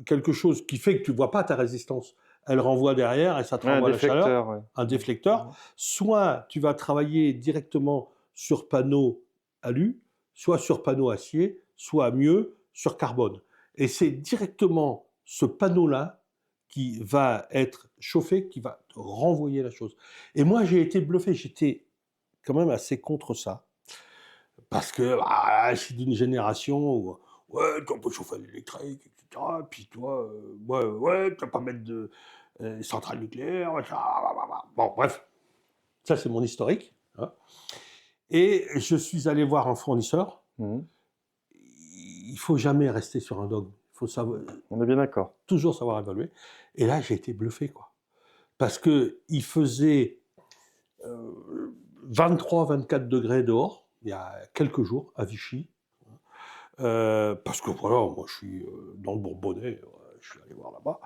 quelque chose qui fait que tu ne vois pas ta résistance. Elle renvoie derrière et ça te Ouais, un renvoie la chaleur, déflecteur. Ouais. un déflecteur. Mhm. Soit tu vas travailler directement sur panneau alu, soit sur panneau acier, soit mieux sur carbone. Et c'est directement ce panneau-là qui va être chauffé, qui va te renvoyer la chose. Et moi, j'ai été bluffé, j'étais quand même assez contre ça. Parce que je suis d'une génération où, ouais, tu peux chauffer à l'électrique, etc. Puis toi, ouais, tu vas pas mettre de centrale nucléaire. Bon, bref, ça c'est mon historique. Hein. Et je suis allé voir un fournisseur. Mhm. Il faut jamais rester sur un dogme. Il faut savoir, On est bien d'accord. toujours savoir évaluer. Et là, j'ai été bluffé, quoi. Parce qu'il faisait 23-24 degrés dehors, il y a quelques jours, à Vichy. Parce que voilà, moi je suis dans le Bourbonnais, je suis allé voir là-bas.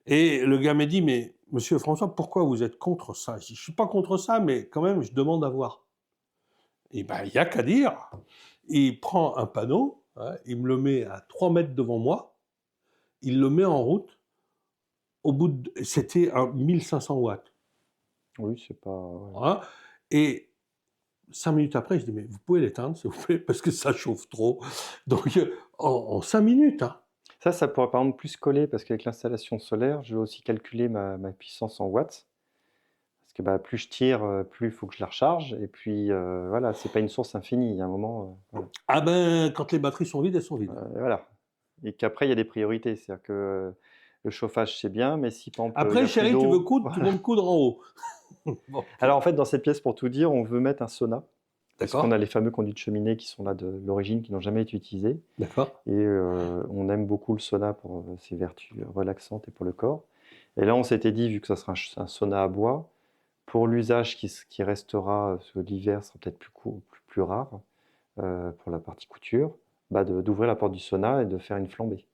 Et le gars m'a dit, mais monsieur François, pourquoi vous êtes contre ça? Je dis, je suis pas contre ça, mais quand même, je demande à voir. Et ben, il n'y a qu'à dire. Il prend un panneau, hein, il me le met à 3 mètres devant moi, il le met en route. Au bout de, c'était un 1500 watts. Oui, c'est pas. Ouais. Hein, et 5 minutes après, je dis, mais vous pouvez l'éteindre, s'il vous plaît, parce que ça chauffe trop. Donc, en 5 minutes, hein. Ça pourrait par exemple plus coller parce qu'avec l'installation solaire, je vais aussi calculer ma puissance en watts. Parce que bah, plus je tire, plus il faut que je la recharge. Et puis voilà, c'est pas une source infinie. Il y a un moment. Voilà. Ah ben, quand les batteries sont vides, elles sont vides. Voilà. Et qu'après, il y a des priorités. C'est-à-dire que le chauffage, c'est bien, mais si par exemple. Il y Après, a plus chérie, tu d'eau, veux coudre, tu voilà. vas me coudre en haut. Bon, Alors en fait, dans cette pièce, pour tout dire, on veut mettre un sauna. Parce d'accord, qu'on a les fameux conduits de cheminée qui sont là de l'origine, qui n'ont jamais été utilisés. d'accord. Et on aime beaucoup le sauna pour ses vertus relaxantes et pour le corps. Et là, on s'était dit, vu que ça sera un sauna à bois, pour l'usage qui restera, parce que l'hiver sera peut-être plus rare, pour la partie couture, bah d'ouvrir la porte du sauna et de faire une flambée.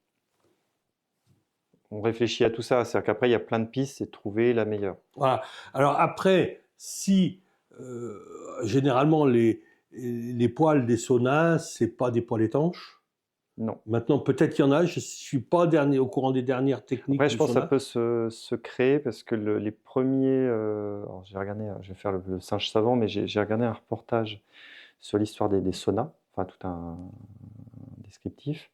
On réfléchit à tout ça, c'est-à-dire qu'après, il y a plein de pistes, c'est de trouver la meilleure. Voilà. Alors après, si généralement les poêles des saunas, c'est pas des poêles étanches. Non. Maintenant, peut-être qu'il y en a. Je suis pas au courant des dernières techniques. Après, je du pense que ça sauna. peut se créer parce que les premiers. Alors, j'ai regardé, je vais faire le singe savant, mais j'ai regardé un reportage sur l'histoire des saunas, enfin tout un descriptif.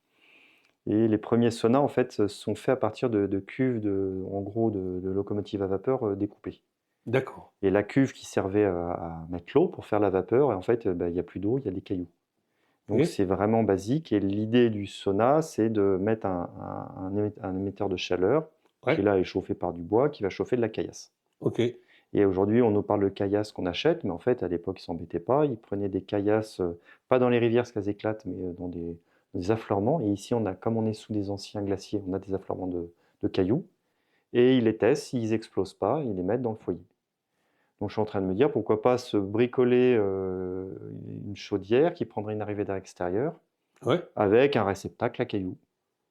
Et les premiers saunas, en fait, sont faits à partir de cuves, en gros, de locomotives à vapeur découpées. D'accord. Et la cuve qui servait à mettre l'eau pour faire la vapeur, et en fait, il n'y a plus d'eau, il y a des cailloux. Donc Oui. c'est vraiment basique. Et l'idée du sauna, c'est de mettre un émetteur de chaleur Ouais. qui là est chauffé par du bois, qui va chauffer de la caillasse. Ok. Et aujourd'hui, on nous parle de caillasses qu'on achète, mais en fait, à l'époque, ils ne s'embêtaient pas. Ils prenaient des caillasses, pas dans les rivières parce qu'elles éclatent, mais dans des affleurements. Et ici, comme on est sous des anciens glaciers, on a des affleurements de cailloux. Et ils les testent, s'ils n'explosent pas, ils les mettent dans le foyer. Donc je suis en train de me dire, pourquoi pas se bricoler une chaudière qui prendrait une arrivée d'air extérieur Ouais. avec un réceptacle à cailloux.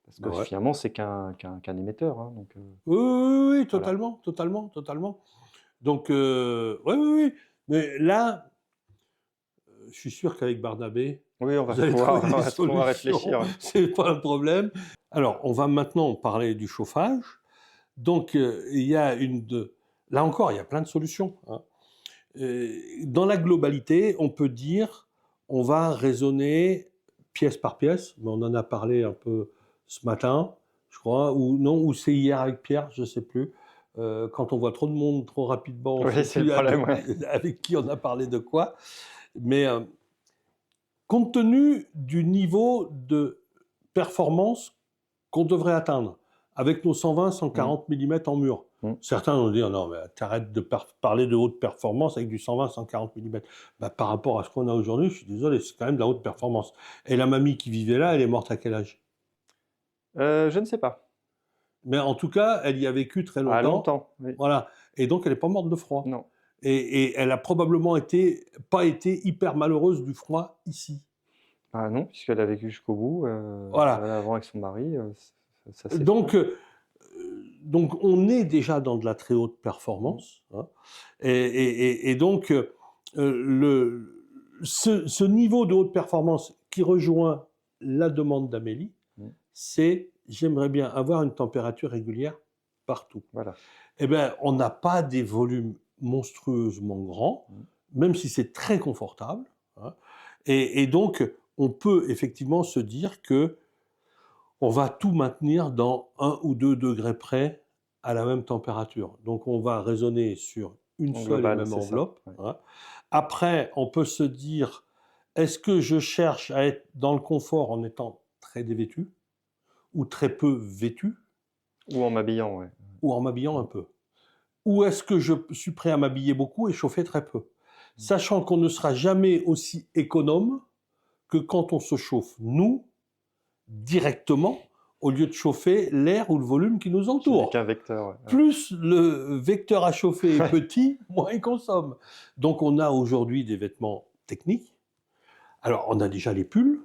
Parce que Ouais. finalement, c'est qu'un émetteur. Hein, donc, Oui, totalement, totalement. Donc, oui. Mais là, je suis sûr qu'avec Barnabé, oui, on va vous allez pouvoir trouver des on va solutions. réfléchir. C'est pas un problème. Alors, on va maintenant parler du chauffage. Donc, il y a là encore, il y a plein de solutions. Hein. Dans la globalité, on peut dire, on va raisonner pièce par pièce, mais on en a parlé un peu ce matin. je crois, ou non, ou c'est hier avec Pierre, je ne sais plus. Quand on voit trop de monde trop rapidement, on Oui, sait c'est plus le problème, avec qui on a parlé de quoi. Mais compte tenu du niveau de performance qu'on devrait atteindre avec nos 120-140 mm en mur. Certains vont dire non, mais t'arrêtes de parler de haute performance avec du 120-140 mm. Bah, par rapport à ce qu'on a aujourd'hui, je suis désolé, c'est quand même de la haute performance. Et la mamie qui vivait là, elle est morte à quel âge? Je ne sais pas. Mais en tout cas, elle y a vécu très longtemps. Ah, longtemps, oui. Voilà. Et donc, elle n'est pas morte de froid. Non. Et elle a probablement pas été hyper malheureuse du froid ici. Ah non, puisqu'elle a vécu jusqu'au bout, Voilà. avant avec son mari, ça s'est Donc, fait. donc, on est déjà dans de la très haute performance. Hein. Et donc, ce niveau de haute performance qui rejoint la demande d'Amélie, c'est j'aimerais bien avoir une température régulière partout. Voilà. Eh bien, on n'a pas des volumes monstrueusement grands, même si c'est très confortable. Hein. Et donc, on peut effectivement se dire que on va tout maintenir dans 1 ou 2 degrés près à la même température. Donc, on va raisonner sur une seule et même enveloppe. Ouais. Hein. Après, on peut se dire, est-ce que je cherche à être dans le confort en étant très dévêtu ou très peu vêtu? Ou en m'habillant, ouais. Ou en m'habillant un peu. Ou est-ce que je suis prêt à m'habiller beaucoup et chauffer très peu? Sachant qu'on ne sera jamais aussi économe que quand on se chauffe, nous, directement, au lieu de chauffer l'air ou le volume qui nous entoure. Avec un vecteur, ouais. Plus le vecteur à chauffer est petit, moins il consomme. Donc on a aujourd'hui des vêtements techniques. Alors on a déjà les pulls.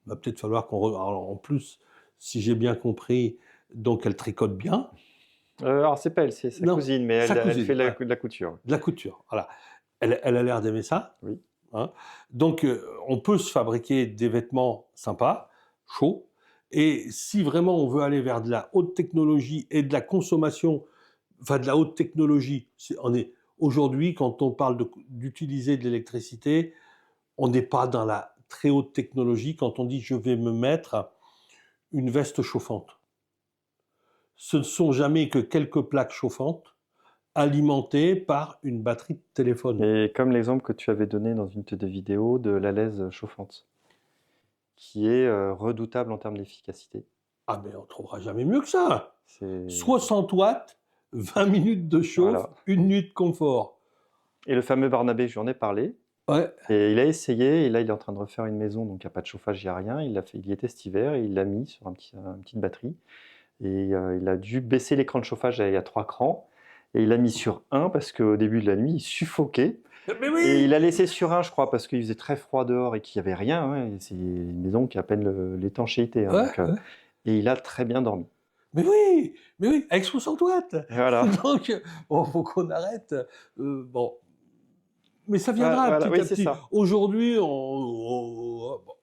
Il va peut-être falloir en plus, si j'ai bien compris, donc elle tricote bien. Alors c'est pas elle, c'est sa cousine, mais elle fait de la couture. De la couture, voilà. Elle a l'air d'aimer ça. Oui. Hein. Donc on peut se fabriquer des vêtements sympas, chauds. Et si vraiment on veut aller vers de la haute technologie et de la consommation, enfin de la haute technologie, aujourd'hui, quand on parle d'utiliser de l'électricité, on n'est pas dans la très haute technologie quand on dit je vais me mettre une veste chauffante. Ce ne sont jamais que quelques plaques chauffantes alimentées par une batterie de téléphone. Et comme l'exemple que tu avais donné dans une de tes vidéos de la laise chauffante, qui est redoutable en termes d'efficacité. Ah mais on ne trouvera jamais mieux que ça. 60 watts, 20 minutes de chauffe, voilà. Une nuit de confort. Et le fameux Barnabé, je lui en ai parlé. Ouais. Et il a essayé, et là il est en train de refaire une maison, donc il n'y a pas de chauffage, il n'y a rien. Il y était cet hiver, et il l'a mis sur une petite batterie. Et il a dû baisser l'écran de chauffage, il y a 3 crans. Et il l'a mis sur 1 parce qu'au début de la nuit, il suffoquait. Mais oui. Et il a laissé sur 1, je crois, parce qu'il faisait très froid dehors et qu'il n'y avait rien. Hein. C'est une maison qui a à peine l'étanchéité. Hein, ouais, donc, et il a très bien dormi. Mais oui, avec 60 watts. Voilà. Donc, bon, faut qu'on arrête. Bon. Mais ça viendra petit à petit. Aujourd'hui,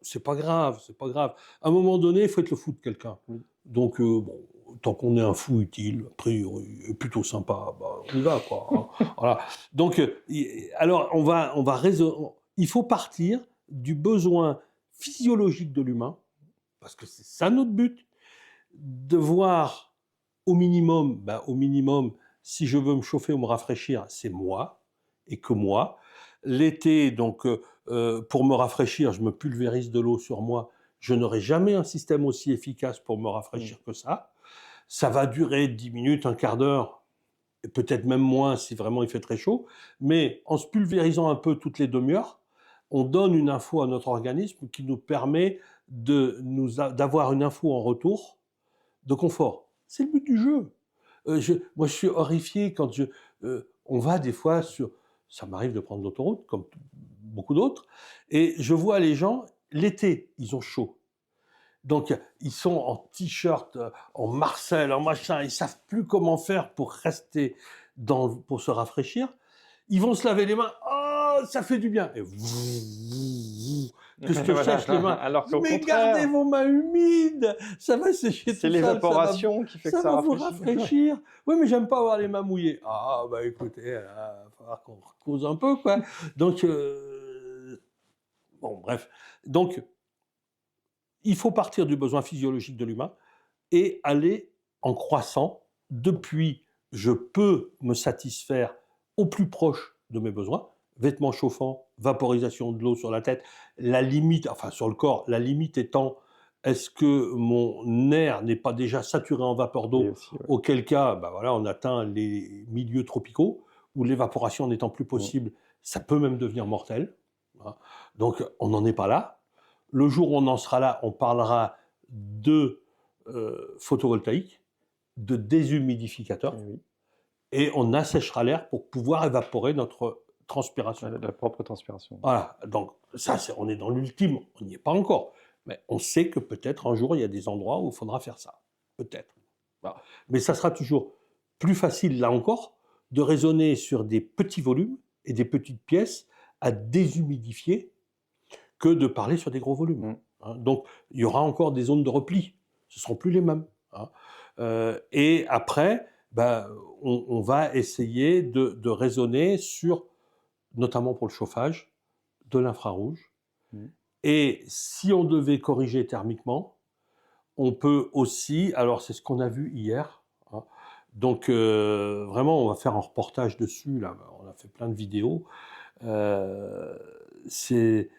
c'est pas grave, c'est pas grave. À un moment donné, il faut être le fou de quelqu'un. Oui. Donc, bon, tant qu'on est un fou utile, a priori, plutôt sympa, bah, on y va, quoi. Hein. Voilà. Donc, alors, on va raisonner. Il faut partir du besoin physiologique de l'humain, parce que c'est ça notre but, de voir au minimum, si je veux me chauffer ou me rafraîchir, c'est moi, et que moi. L'été, donc, pour me rafraîchir, je me pulvérise de l'eau sur moi. Je n'aurai jamais un système aussi efficace pour me rafraîchir que ça. Ça va durer 10 minutes, un quart d'heure, et peut-être même moins si vraiment il fait très chaud. Mais en se pulvérisant un peu toutes les demi-heures, on donne une info à notre organisme qui nous permet d'avoir une info en retour de confort. C'est le but du jeu. Moi, je suis horrifié quand on va des fois sur... Ça m'arrive de prendre l'autoroute, comme beaucoup d'autres, et je vois les gens, l'été, ils ont chaud. Donc, ils sont en t-shirt, en Marcel, en machin, ils ne savent plus comment faire pour rester, pour se rafraîchir. Ils vont se laver les mains, oh, ça fait du bien. Et que je te sèche les mains. Alors qu'au mais contraire, gardez vos mains humides, ça va sécher tout ça. C'est l'évaporation qui fait que ça va vous rafraîchir. Oui, mais j'aime pas avoir les mains mouillées. Ah, bah écoutez, il va falloir qu'on cause un peu, quoi. Donc, bon, bref. Donc, il faut partir du besoin physiologique de l'humain et aller en croissant. Depuis, je peux me satisfaire au plus proche de mes besoins. Vêtements chauffants, vaporisation de l'eau sur la tête, la limite, enfin sur le corps, la limite étant, est-ce que mon air n'est pas déjà saturé en vapeur Et d'eau, aussi, ouais. auquel cas, ben voilà, on atteint les milieux tropicaux, où l'évaporation n'étant plus possible, ça peut même devenir mortel. Donc on n'en est pas là. Le jour où on en sera là, on parlera de photovoltaïque, de déshumidificateur, Et oui. et on asséchera l'air pour pouvoir évaporer notre transpiration. La propre transpiration. Voilà, donc ça, on est dans l'ultime, on n'y est pas encore. Mais on sait que peut-être un jour, il y a des endroits où il faudra faire ça. Peut-être. Voilà. Mais ça sera toujours plus facile, là encore, de raisonner sur des petits volumes et des petites pièces à déshumidifier que de parler sur des gros volumes. Donc, il y aura encore des zones de repli. Ce ne seront plus les mêmes. Et après, on va essayer de raisonner sur, notamment pour le chauffage, de l'infrarouge. Et si on devait corriger thermiquement, on peut aussi, alors c'est ce qu'on a vu hier, donc vraiment on va faire un reportage dessus, là, on a fait plein de vidéos, c'est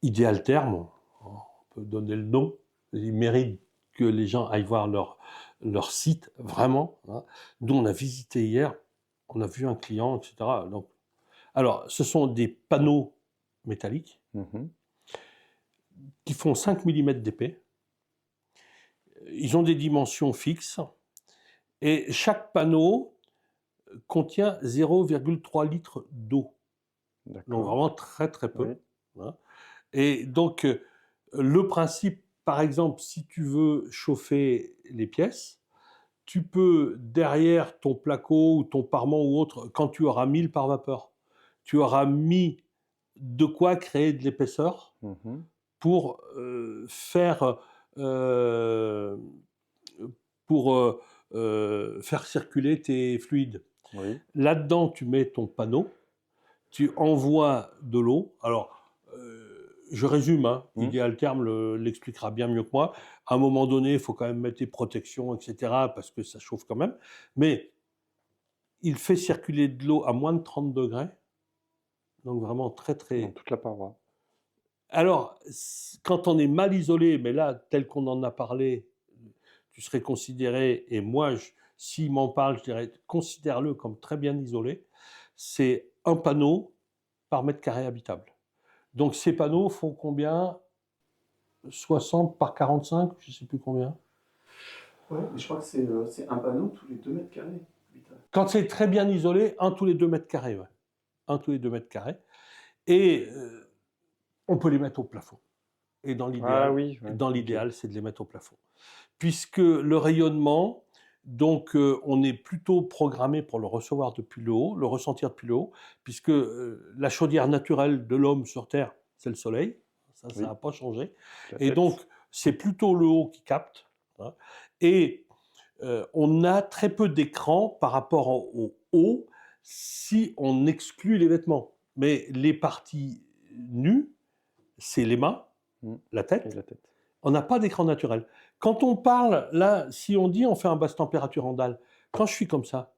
Idéal Therme, on peut donner le nom, il mérite que les gens aillent voir leur site, vraiment. Nous on a visité hier, on a vu un client, etc. Donc, alors ce sont des panneaux métalliques qui font 5 mm d'épais. Ils ont des dimensions fixes et chaque panneau contient 0,3 litres d'eau. Donc vraiment très très peu. Oui. Et donc le principe, par exemple, si tu veux chauffer les pièces, tu peux derrière ton placo ou ton parement ou autre, quand tu auras mis le pare-vapeur, tu auras mis de quoi créer de l'épaisseur pour faire circuler tes fluides. Oui. Là-dedans, tu mets ton panneau, tu envoies de l'eau. Alors, je résume, Idéal Therme l'expliquera bien mieux que moi. À un moment donné, il faut quand même mettre des protections, etc., parce que ça chauffe quand même. Mais il fait circuler de l'eau à moins de 30 degrés. Donc vraiment très, très... Dans toute la paroi. Alors, quand on est mal isolé, mais là, tel qu'on en a parlé, tu serais considéré, et moi, s'il m'en parle, je dirais, considère-le comme très bien isolé, c'est un panneau par mètre carré habitable. Donc ces panneaux font combien? 60 par 45, je ne sais plus combien. Ouais, mais je crois que c'est un panneau tous les 2 mètres carrés. Quand c'est très bien isolé, un tous les 2 mètres carrés, ouais. Un tous les 2 mètres carrés. Et on peut les mettre au plafond. Et dans l'idéal, c'est de les mettre au plafond. Puisque le rayonnement, donc on est plutôt programmé pour le recevoir depuis le haut, le ressentir depuis le haut, puisque la chaudière naturelle de l'homme sur Terre, c'est le soleil. Ça n'a pas changé. Et donc, c'est plutôt le haut qui capte. Et on a très peu d'écran par rapport au haut si on exclut les vêtements. Mais les parties nues, c'est les mains, la tête. On n'a pas d'écran naturel. Quand on parle, là, si on dit on fait un basse température en dalle, quand je suis comme ça,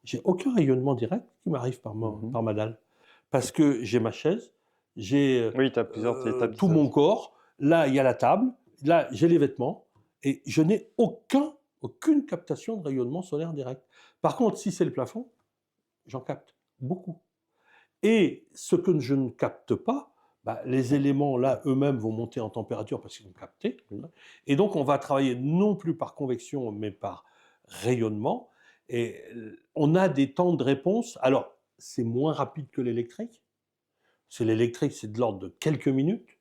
j'ai aucun rayonnement direct qui m'arrive par ma dalle. Parce que j'ai ma chaise, j'ai tout mon corps, là, il y a la table, là, j'ai les vêtements, et je n'ai aucune captation de rayonnement solaire direct. Par contre, si c'est le plafond, j'en capte beaucoup. Et ce que je ne capte pas, les éléments là eux-mêmes vont monter en température parce qu'ils vont capter. Et donc on va travailler non plus par convection mais par rayonnement. Et on a des temps de réponse. Alors c'est moins rapide que l'électrique. L'électrique, c'est de l'ordre de quelques minutes.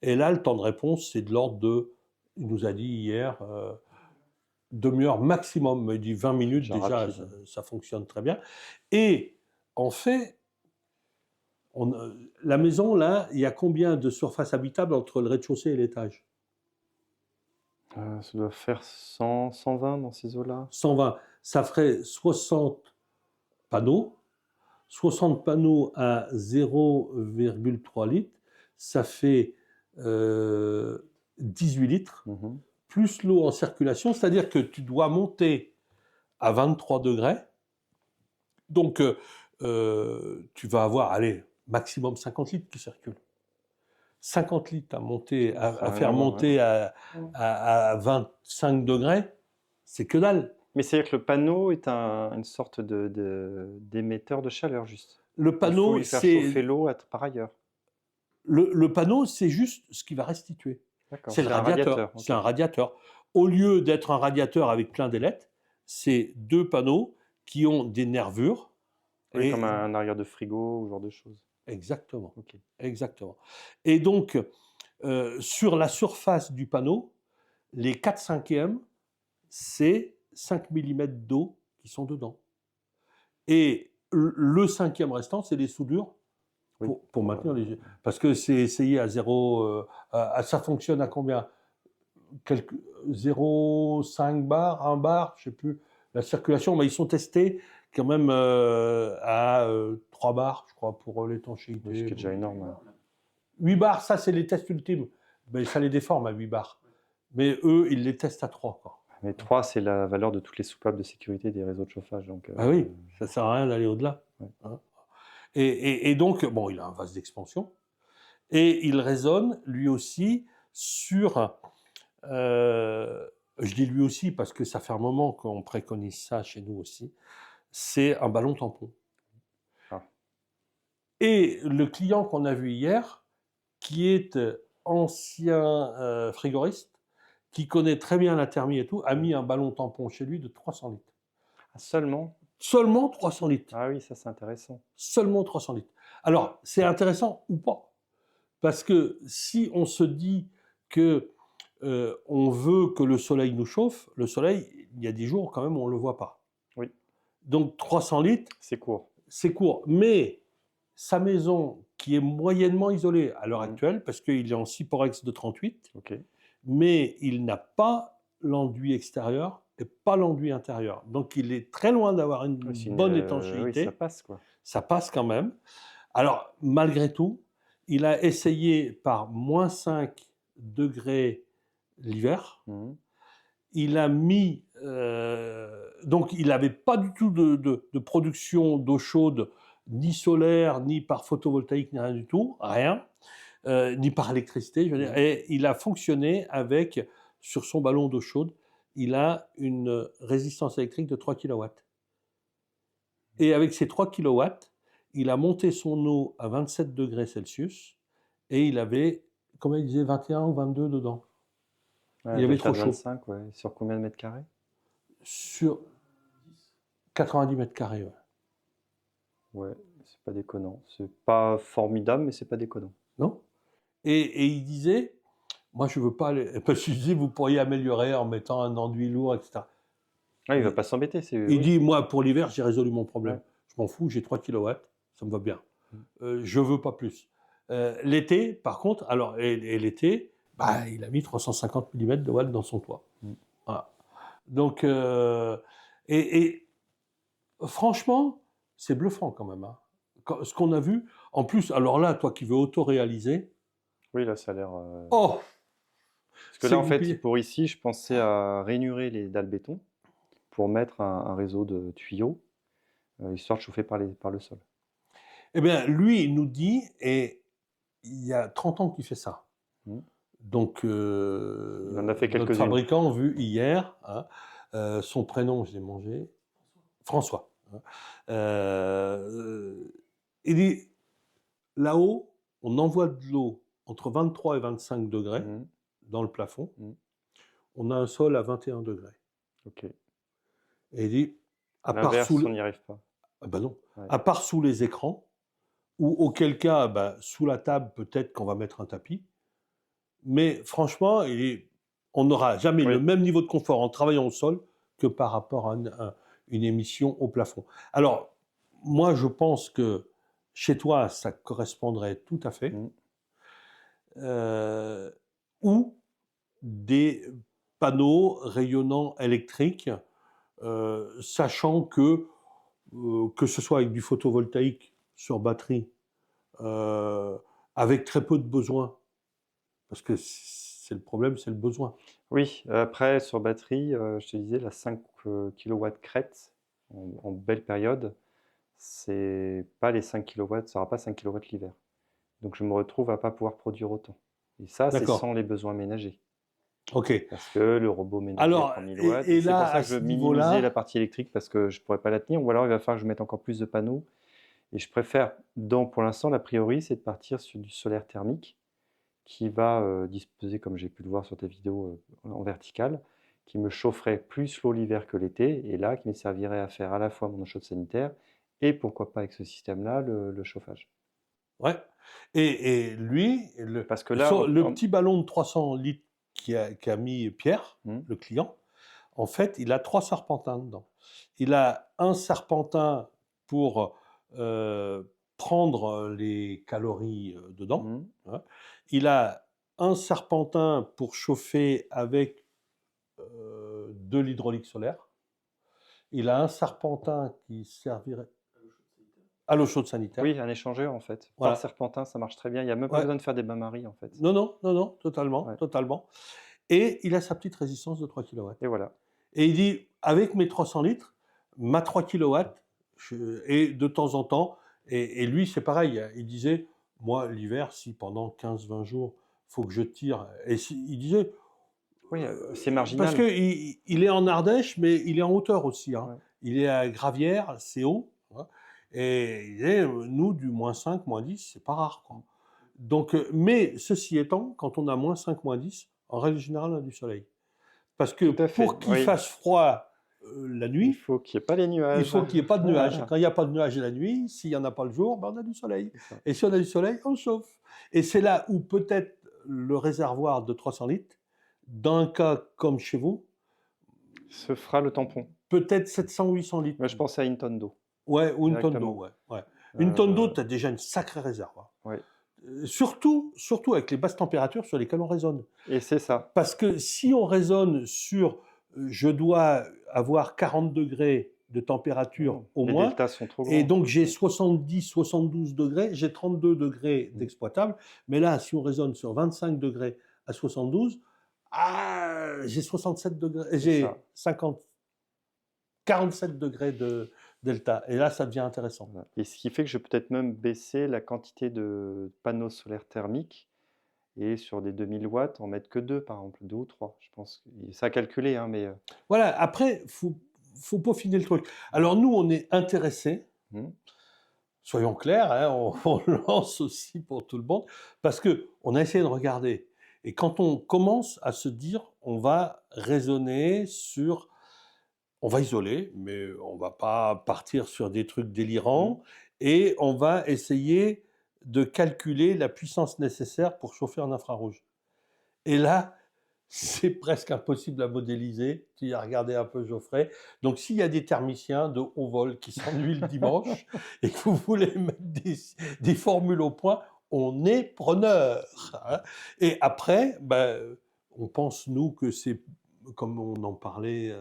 Et là, le temps de réponse, c'est de l'ordre de, il nous a dit hier, demi-heure maximum. Il dit 20 minutes déjà, ça fonctionne très bien. Et en fait, la maison, là, il y a combien de surface habitable entre le rez-de-chaussée et l'étage? Ça doit faire 100, 120 dans ces eaux-là. 120. Ça ferait 60 panneaux. 60 panneaux à 0,3 litres. Ça fait 18 litres plus l'eau en circulation, c'est-à-dire que tu dois monter à 23 degrés. Donc, tu vas avoir, allez, maximum 50 litres qui circulent. 50 litres à faire monter à 25 degrés, c'est que dalle. Mais c'est-à-dire que le panneau est une sorte d'émetteur de chaleur, juste. Le Il faut panneau, lui faire chauffer l'eau par ailleurs. le panneau, c'est juste ce qui va restituer. D'accord. C'est le un radiateur. ok. C'est un radiateur. Au lieu d'être un radiateur avec plein d'ailettes, c'est deux panneaux qui ont des nervures. Oui, et- comme un arrière de frigo ou ce genre de choses. Exactement. Ok. Exactement. Et donc, sur la surface du panneau, les 4/5e, c'est 5 mm d'eau qui sont dedans. Et le 5e restant, c'est les soudures pour maintenir les... Parce que c'est essayé à 0... ça fonctionne à combien 0,5 bar, 1 bar, je ne sais plus. La circulation, mais ils sont testés quand même à 3 bars, je crois, pour l'étanchéité. Ce qui est déjà énorme. Ouais. 8 bars, ça, c'est les tests ultimes. Mais ça les déforme à 8 bars. Mais eux, ils les testent à 3. Quoi. Mais 3, c'est la valeur de toutes les soupapes de sécurité des réseaux de chauffage. Donc, Ah oui, ça ne sert à rien d'aller au-delà. Ouais. Hein. Et donc, bon, il a un vase d'expansion. Et il raisonne, lui aussi, sur... je dis lui aussi parce que ça fait un moment qu'on préconise ça chez nous aussi. C'est un ballon tampon. Ah. Et le client qu'on a vu hier, qui est ancien frigoriste, qui connaît très bien la thermie et tout, a mis un ballon tampon chez lui de 300 litres. Ah, seulement Seulement 300 litres. Ah oui, ça c'est intéressant. Seulement 300 litres. Alors, c'est intéressant ou pas? Parce que si on se dit que on veut que le soleil nous chauffe, le soleil, il y a des jours quand même où on ne le voit pas. Oui. Donc 300 litres, c'est court. C'est court. Mais sa maison, qui est moyennement isolée à l'heure actuelle, parce qu'il est en Ciporex de 38, Ok. mais il n'a pas l'enduit extérieur et pas l'enduit intérieur. Donc il est très loin d'avoir une bonne étanchéité. Oui, ça passe quoi. Ça passe quand même. Alors, malgré tout, il a essayé par moins 5 degrés l'hiver. Il a mis... donc, il n'avait pas du tout de production d'eau chaude, ni solaire, ni par photovoltaïque, ni rien du tout, rien, ni par électricité, je veux dire. Et il a fonctionné avec, sur son ballon d'eau chaude, il a une résistance électrique de 3 kW. Et avec ces 3 kW, il a monté son eau à 27 degrés Celsius et il avait, comment il disait, 21 ou 22 dedans. Ouais, il avait trop chaud. 25, ouais. Sur combien de mètres carrés? Sur 90 mètres carrés. Ouais, c'est pas déconnant. C'est pas formidable, mais c'est pas déconnant. Non. Et il disait, moi je veux pas aller, parce qu'il disait, vous pourriez améliorer en mettant un enduit lourd, etc. Ah, il va pas s'embêter. Il dit, moi pour l'hiver, j'ai résolu mon problème. Ouais. Je m'en fous, j'ai 3 kW, ça me va bien. Je veux pas plus. L'été, par contre, alors, et l'été, bah, il a mis 350 mm de watt dans son toit. Voilà. Donc, et franchement, c'est bluffant quand même. Hein. Ce qu'on a vu, en plus, alors là, toi qui veux auto-réaliser. Oui, là, ça a l'air. Oh! Parce que là, en fait, pour ici, je pensais à rainurer les dalles béton pour mettre un réseau de tuyaux, histoire de chauffer par le sol. Eh bien, lui, il nous dit, et il y a 30 ans qu'il fait ça. Donc, il en a fait quelques-unes. Notre fabricant, vu hier, hein, son prénom, je l'ai mangé, François. Hein, il dit, là-haut, on envoie de l'eau entre 23 et 25 degrés dans le plafond. On a un sol à 21 degrés. Ok. Et il dit, à part l'inverse, sous... on n'y arrive pas. Ah ben non. Ouais. À part sous les écrans, ou auquel cas, ben, sous la table, peut-être qu'on va mettre un tapis. Mais franchement, on n'aura jamais le même niveau de confort en travaillant au sol que par rapport à une émission au plafond. Alors, moi, je pense que chez toi, ça correspondrait tout à fait. Ou des panneaux rayonnants électriques, sachant que ce soit avec du photovoltaïque sur batterie, avec très peu de besoins, parce que c'est le problème, c'est le besoin. Oui, après, sur batterie, je te disais, la 5 kW crête, en belle période, c'est pas les 5 kW, ça n'aura pas 5 kW l'hiver. Donc je me retrouve à pas pouvoir produire autant. Et ça, c'est D'accord. sans les besoins ménagers. Ok. Parce que le robot ménager Alors, prend 1000 watts. et C'est pour là, ça à que je ce veux minimiser niveau-là, la partie électrique parce que je pourrais pas la tenir. Ou alors, il va falloir que je mette encore plus de panneaux. Et je préfère, pour l'instant, la priori, c'est de partir sur du solaire thermique qui va disposer, comme j'ai pu le voir sur tes vidéos, en verticale, qui me chaufferait plus l'eau l'hiver que l'été, et là, qui me servirait à faire à la fois mon eau chaude sanitaire et pourquoi pas avec ce système-là, le chauffage. ouais. Et lui, Parce que là, le petit ballon de 300 litres qu'a mis Pierre, le client, en fait, il a 3 serpentins dedans. Il a un serpentin pour prendre les calories dedans. Hein. Il a un serpentin pour chauffer avec de l'hydraulique solaire. Il a un serpentin qui servirait à l'eau chaude sanitaire. oui, un échangeur en fait. Voilà. Par serpentin, ça marche très bien. Il n'y a même pas Ouais. besoin de faire des bains-maries en fait. Non, totalement, Ouais. totalement. Et il a sa petite résistance de 3 kW. Et voilà. Et il dit, avec mes 300 litres, ma 3 kW, et de temps en temps, et lui c'est pareil, il disait, moi l'hiver, si pendant 15-20 jours, il faut que je tire, et il disait, Oui, c'est marginal. parce qu'il est en Ardèche, mais il est en hauteur aussi. Hein. Ouais. Il est à Gravières, c'est haut. Hein. Et il disait, nous, du -5, -10, c'est pas rare. Quoi. Donc, mais ceci étant, quand on a -5, -10, en règle générale, on a du soleil. Parce que Tout à fait, pour qu'il oui. fasse froid la Il nuit, faut qu'il n'y ait pas les nuages. il faut qu'il n'y ait pas de nuages. Voilà. Quand il n'y a pas de nuages la nuit, s'il n'y en a pas le jour, ben on a du soleil. C'est ça. Et si on a du soleil, on chauffe. Et c'est là où peut-être le réservoir de 300 litres, dans un cas comme chez vous, Se fera le tampon. peut-être 700-800 litres. Moi, je pensais à une tonne d'eau. Ouais, ou une tonne Directement. d'eau. Ouais. Une tonne d'eau, tu as déjà une sacrée réserve. Hein. Ouais. Surtout avec les basses températures sur lesquelles on raisonne. Et c'est ça. Parce que si on raisonne sur je dois avoir 40 degrés de température au Les moins, deltas sont trop grands. et donc j'ai 70-72 degrés, j'ai 32 degrés d'exploitable, mais là, si on raisonne sur 25 degrés à 72, j'ai 67 degrés, j'ai 47 degrés de delta, et là, ça devient intéressant. Voilà. Et ce qui fait que je vais peut-être même baisser la quantité de panneaux solaires thermiques et sur des 2000 watts, en mettre que 2, par exemple, 2 ou 3. Je pense que ça a calculé, hein, mais Voilà, après, faut peaufiner le truc. Alors nous, on est intéressés, soyons clairs, hein, on lance aussi pour tout le monde, parce qu'on a essayé de regarder. Et quand on commence à se dire, on va raisonner sur... On va isoler, mais on va pas partir sur des trucs délirants, et on va essayer de calculer la puissance nécessaire pour chauffer en infrarouge. Et là, c'est presque impossible à modéliser. Tu y as regardé un peu, Geoffrey. Donc, s'il y a des thermiciens de haut vol qui s'ennuient le dimanche et que vous voulez mettre des formules au point, on est preneur. Hein. Et après, on pense, nous, que c'est, comme on en parlait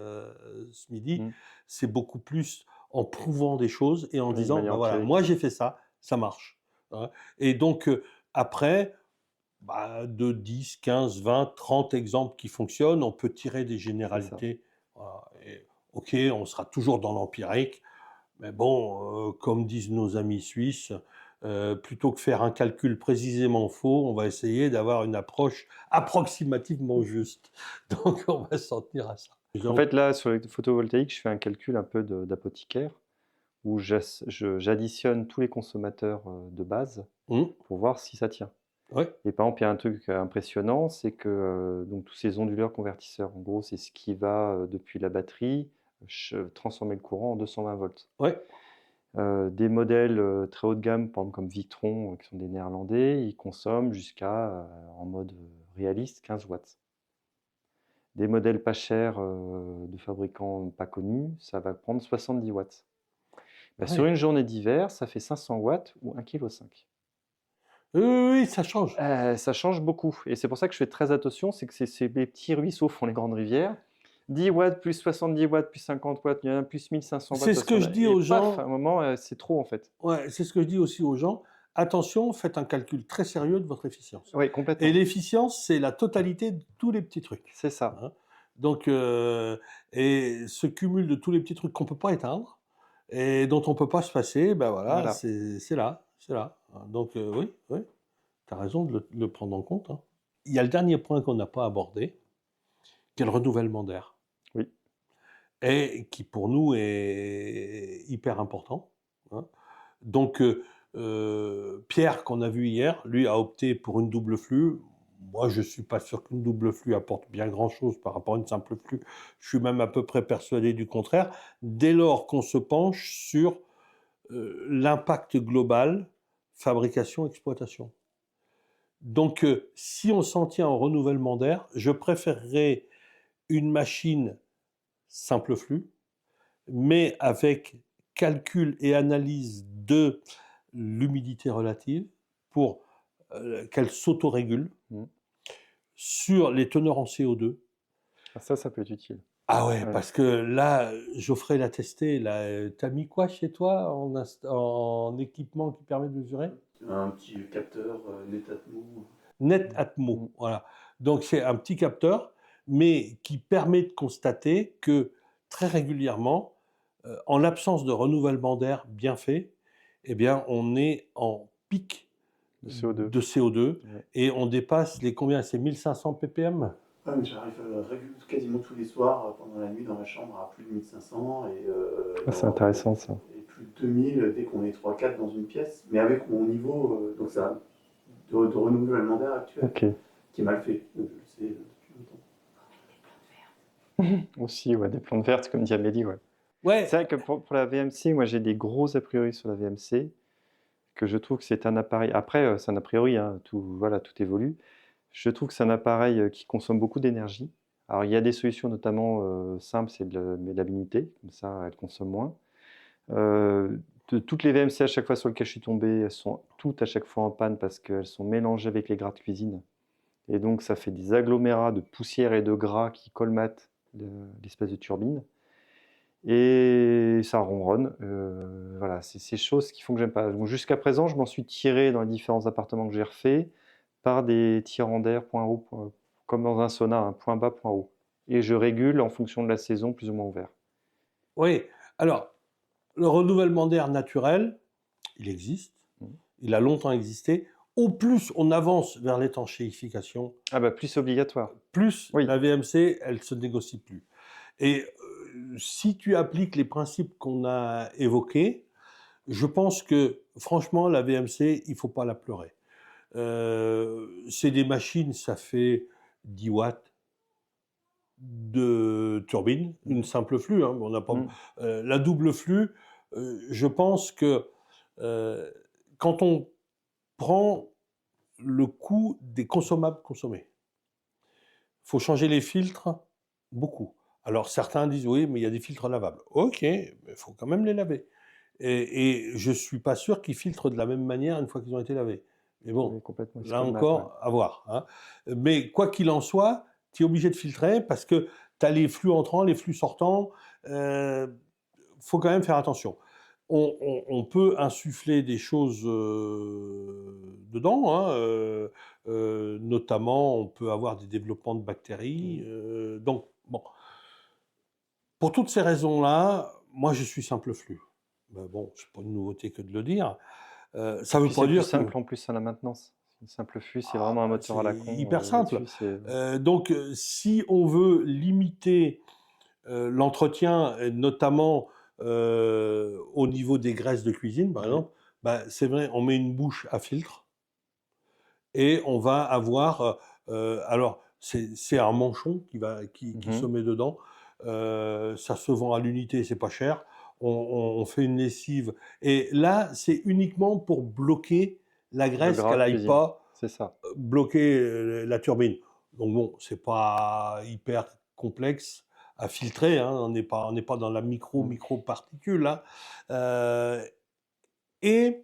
ce midi, c'est beaucoup plus en prouvant des choses et en disant, voilà, moi j'ai fait ça, ça marche. Hein. Et donc, après... de 10, 15, 20, 30 exemples qui fonctionnent, on peut tirer des généralités. Voilà. Et, ok, on sera toujours dans l'empirique, mais bon, comme disent nos amis suisses, plutôt que faire un calcul précisément faux, on va essayer d'avoir une approche approximativement juste. Donc, on va s'en tenir à ça. En fait, là, sur les photovoltaïques, je fais un calcul un peu d'apothicaire, où j'additionne tous les consommateurs de base pour voir si ça tient. Ouais. Et par exemple, il y a un truc impressionnant, c'est que donc, tous ces onduleurs convertisseurs, en gros, c'est ce qui va, depuis la batterie, transformer le courant en 220 volts. Ouais. Des modèles très haut de gamme, par exemple comme Victron, qui sont des Néerlandais, ils consomment jusqu'à, en mode réaliste, 15 watts. Des modèles pas chers de fabricants pas connus, ça va prendre 70 watts. Sur une journée d'hiver, ça fait 500 watts ou 1,5 kg. Oui, ça change. Ça change beaucoup. Et c'est pour ça que je fais très attention, c'est que les petits ruisseaux font les grandes rivières. 10 watts, plus 70 watts, plus 50 watts, il y en a plus 1500 watts. C'est ce que je dis aux gens. À un moment, c'est trop en fait. Ouais, c'est ce que je dis aussi aux gens. attention, faites un calcul très sérieux de votre efficience. Oui, complètement. Et l'efficience, c'est la totalité de tous les petits trucs. C'est ça. Hein. Donc, et ce cumul de tous les petits trucs qu'on ne peut pas éteindre et dont on ne peut pas se passer, ben voilà, Voilà. c'est là, c'est là. Donc, oui, oui, tu as raison de le prendre en compte. Hein. Il y a le dernier point qu'on n'a pas abordé, qui est le renouvellement d'air. Oui. Et qui pour nous est hyper important. Hein. Donc, Pierre, qu'on a vu hier, lui a opté pour une double flux. Moi, je ne suis pas sûr qu'une double flux apporte bien grand-chose par rapport à une simple flux. Je suis même à peu près persuadé du contraire, dès lors qu'on se penche sur l'impact global, fabrication-exploitation. Donc, si on s'en tient au renouvellement d'air, je préférerais une machine simple flux, mais avec calcul et analyse de l'humidité relative pour qu'elle s'autorégule Mmh. sur les teneurs en CO2. Ah, ça peut être utile. Ah ouais, Ouais. parce que là, Geoffrey l'a testé. T'as mis quoi chez toi en équipement qui permet de mesurer? Un petit capteur Netatmo. Netatmo, Mm. voilà. Donc c'est un petit capteur, mais qui permet de constater que très régulièrement, en l'absence de renouvellement d'air bien fait, eh bien, on est en pic De CO2. de CO2 Ouais. et on dépasse les combien? C'est 1500 ppm? Ouais, mais j'arrive quasiment tous les soirs pendant la nuit dans la chambre à plus de 1500 et Ah, c'est intéressant ça. et plus de 2000 dès qu'on est 3-4 dans une pièce. Mais avec mon niveau donc ça, de renouvellement d'air actuel Ok. qui est mal fait. Je le sais depuis longtemps. Aussi, ouais, des plantes vertes, comme dit Amélie. Ouais. Ouais, C'est vrai que pour la VMC, moi j'ai des gros a priori sur la VMC, que je trouve que c'est un appareil. Après, c'est un a priori, hein, voilà, tout évolue. Je trouve que c'est un appareil qui consomme beaucoup d'énergie. Alors il y a des solutions notamment simples, c'est de la l'humidité, comme ça elle consomme moins. De toutes les VMC à chaque fois sur lesquelles je suis tombé, elles sont toutes à chaque fois en panne parce qu'elles sont mélangées avec les gras de cuisine. Et donc ça fait des agglomérats de poussière et de gras qui colmatent l'espèce de turbine. Et ça ronronne. Voilà, c'est ces choses qui font que j'aime pas. Donc, jusqu'à présent, je m'en suis tiré dans les différents appartements que j'ai refaits par des tirants d'air point haut, comme dans un sauna, un point bas, point haut. Et je régule en fonction de la saison, plus ou moins ouvert. oui. Alors, le renouvellement d'air naturel, il existe. Mm. Il a longtemps existé. Au plus on avance vers l'étanchéification, Ah bah plus c'est obligatoire. plus Oui. la VMC, elle se négocie plus. Et si tu appliques les principes qu'on a évoqués, je pense que franchement, la VMC, il ne faut pas la pleurer. C'est des machines, ça fait 10 watts de turbine, une simple flux. Hein, on n'a pas, la double flux, je pense que quand on prend le coût des consommables consommés, il faut changer les filtres beaucoup. Alors certains disent oui, mais il y a des filtres lavables. Ok, mais il faut quand même les laver. Et je ne suis pas sûr qu'ils filtrent de la même manière une fois qu'ils ont été lavés. Mais bon, Oui, complètement. là encore, à voir. Hein. Mais quoi qu'il en soit, tu es obligé de filtrer parce que tu as les flux entrants, les flux sortants. Faut quand même faire attention. On peut insuffler des choses dedans, hein, notamment on peut avoir des développements de bactéries. Donc, bon. Pour toutes ces raisons-là, moi je suis simple flux. Ben bon, c'est pas une nouveauté que de le dire. Ça veut Puis pas c'est dire plus simple en plus à la maintenance. Une simple flux, c'est vraiment un moteur à la con. C'est hyper simple. là-dessus, Donc, si on veut limiter l'entretien, notamment au niveau des graisses de cuisine, par exemple, bah, c'est vrai, on met une bouche à filtre et on va avoir. Alors, c'est un manchon qui se met dedans. Ça se vend à l'unité, c'est pas cher. On fait une lessive. Et là, c'est uniquement pour bloquer la graisse gras qu'elle de n'aille cuisine. pas C'est ça. bloquer la turbine. Donc bon, c'est pas hyper complexe à filtrer. Hein. On n'est pas dans la micro particule. Hein. Et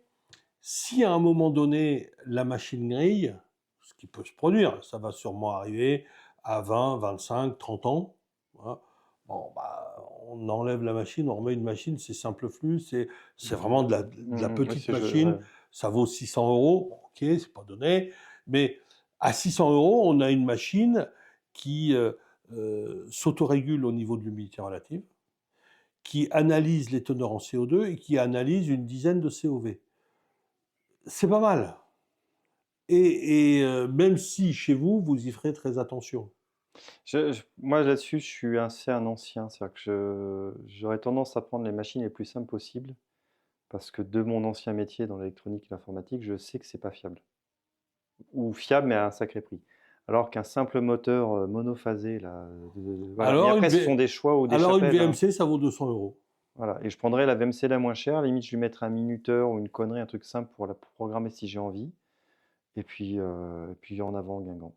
si à un moment donné la machine grille, ce qui peut se produire, ça va sûrement arriver à 20, 25, 30 ans. Hein. Bon, bah, on enlève la machine, on remet une machine, c'est simple flux, c'est vraiment de la petite machine. ça vaut 600 €. Bon, ok, c'est pas donné, mais à 600 €, on a une machine qui s'autorégule au niveau de l'humidité relative, qui analyse les teneurs en CO2 et qui analyse une dizaine de COV. C'est pas mal. Et même si chez vous, vous y ferez très attention. Moi, là-dessus, je suis assez un ancien. C'est-à-dire que j'aurais tendance à prendre les machines les plus simples possibles parce que de mon ancien métier dans l'électronique et l'informatique, je sais que c'est pas fiable. Ou fiable, mais à un sacré prix. Alors qu'un simple moteur monophasé, là, voilà. Mais Alors, après, une ce V- sont des choix ou des Alors une chapelles, hein. VMC, ça vaut 200 €. Voilà. Et je prendrais la VMC la moins chère. Limite, je lui mettrais un minuteur ou une connerie, un truc simple pour la programmer si j'ai envie. Et puis en avant, Guingamp.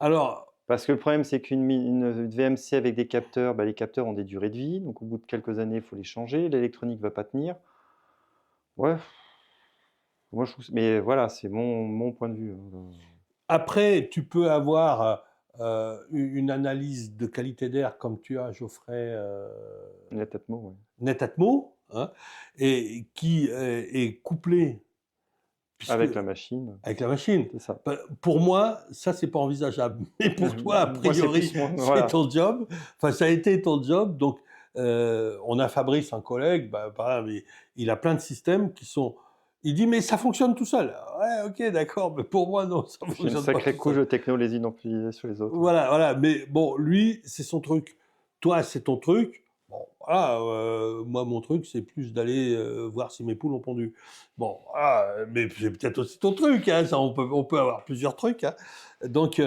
Alors, Parce que le problème, c'est une VMC avec des capteurs, bah, les capteurs ont des durées de vie. Donc, au bout de quelques années, il faut les changer. L'électronique ne va pas tenir. Ouais. Moi, je trouve. Mais voilà, c'est mon point de vue, hein. après, tu peux avoir une analyse de qualité d'air comme tu as, Geoffrey, Netatmo, ouais. Netatmo, hein, et qui est couplé Avec la machine. avec la machine. C'est ça. Pour moi, ça, c'est pas envisageable. Mais pour toi, a Moi, c'est priori, plus moi, c'est voilà. ton job. Enfin, ça a été ton job. Donc, on a Fabrice, un collègue, pareil, il a plein de systèmes qui sont... Il dit, mais ça fonctionne tout seul. Ouais, ok, d'accord, mais pour moi, non, ça J'ai fonctionne une pas sacrée tout couche seul. de techno les unes empilées sur les autres. Voilà. Mais bon, lui, c'est son truc. Toi, c'est ton truc. Bon, voilà, moi, mon truc, c'est plus d'aller voir si mes poules ont pondu. Bon, voilà, mais c'est peut-être aussi ton truc, hein, ça, on peut avoir plusieurs trucs, hein. Donc,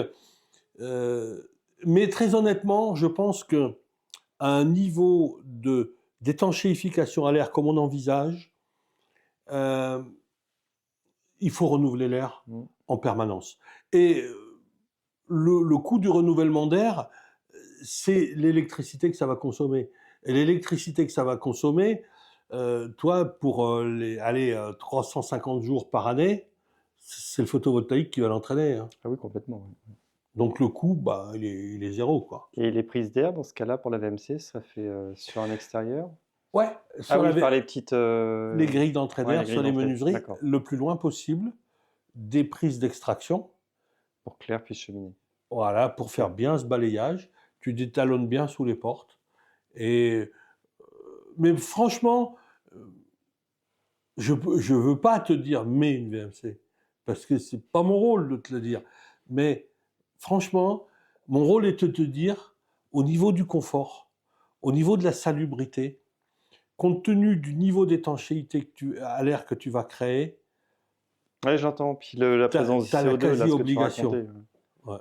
mais très honnêtement, je pense que à un niveau d'étanchéification à l'air comme on envisage, il faut renouveler l'air en permanence. Et le coût du renouvellement d'air, c'est l'électricité que ça va consommer. Et l'électricité que ça va consommer, toi, pour aller 350 jours par année, c'est le photovoltaïque qui va l'entraîner, hein. Ah oui, complètement. Ouais. Donc le coût, il est zéro, quoi. Et les prises d'air, dans ce cas-là, pour la VMC, ça fait sur un extérieur? Ouais, Ah sur oui, par les petites... les grilles d'entrée ouais, d'air, les grilles sur les d'entrée, menuiseries, d'accord. le plus loin possible des prises d'extraction. Pour que l'air puisse cheminer. Voilà, pour faire bien ce balayage, tu détalonnes bien sous les portes. Mais franchement, je veux pas te dire mets une VMC, parce que c'est pas mon rôle de te le dire. Mais franchement, mon rôle est de te dire, au niveau du confort, au niveau de la salubrité, compte tenu du niveau d'étanchéité à l'air que tu vas créer, Ouais, j'entends. Puis la présence du t'as la CO2, là, ce que tu quasi-obligation. racontais. Ouais.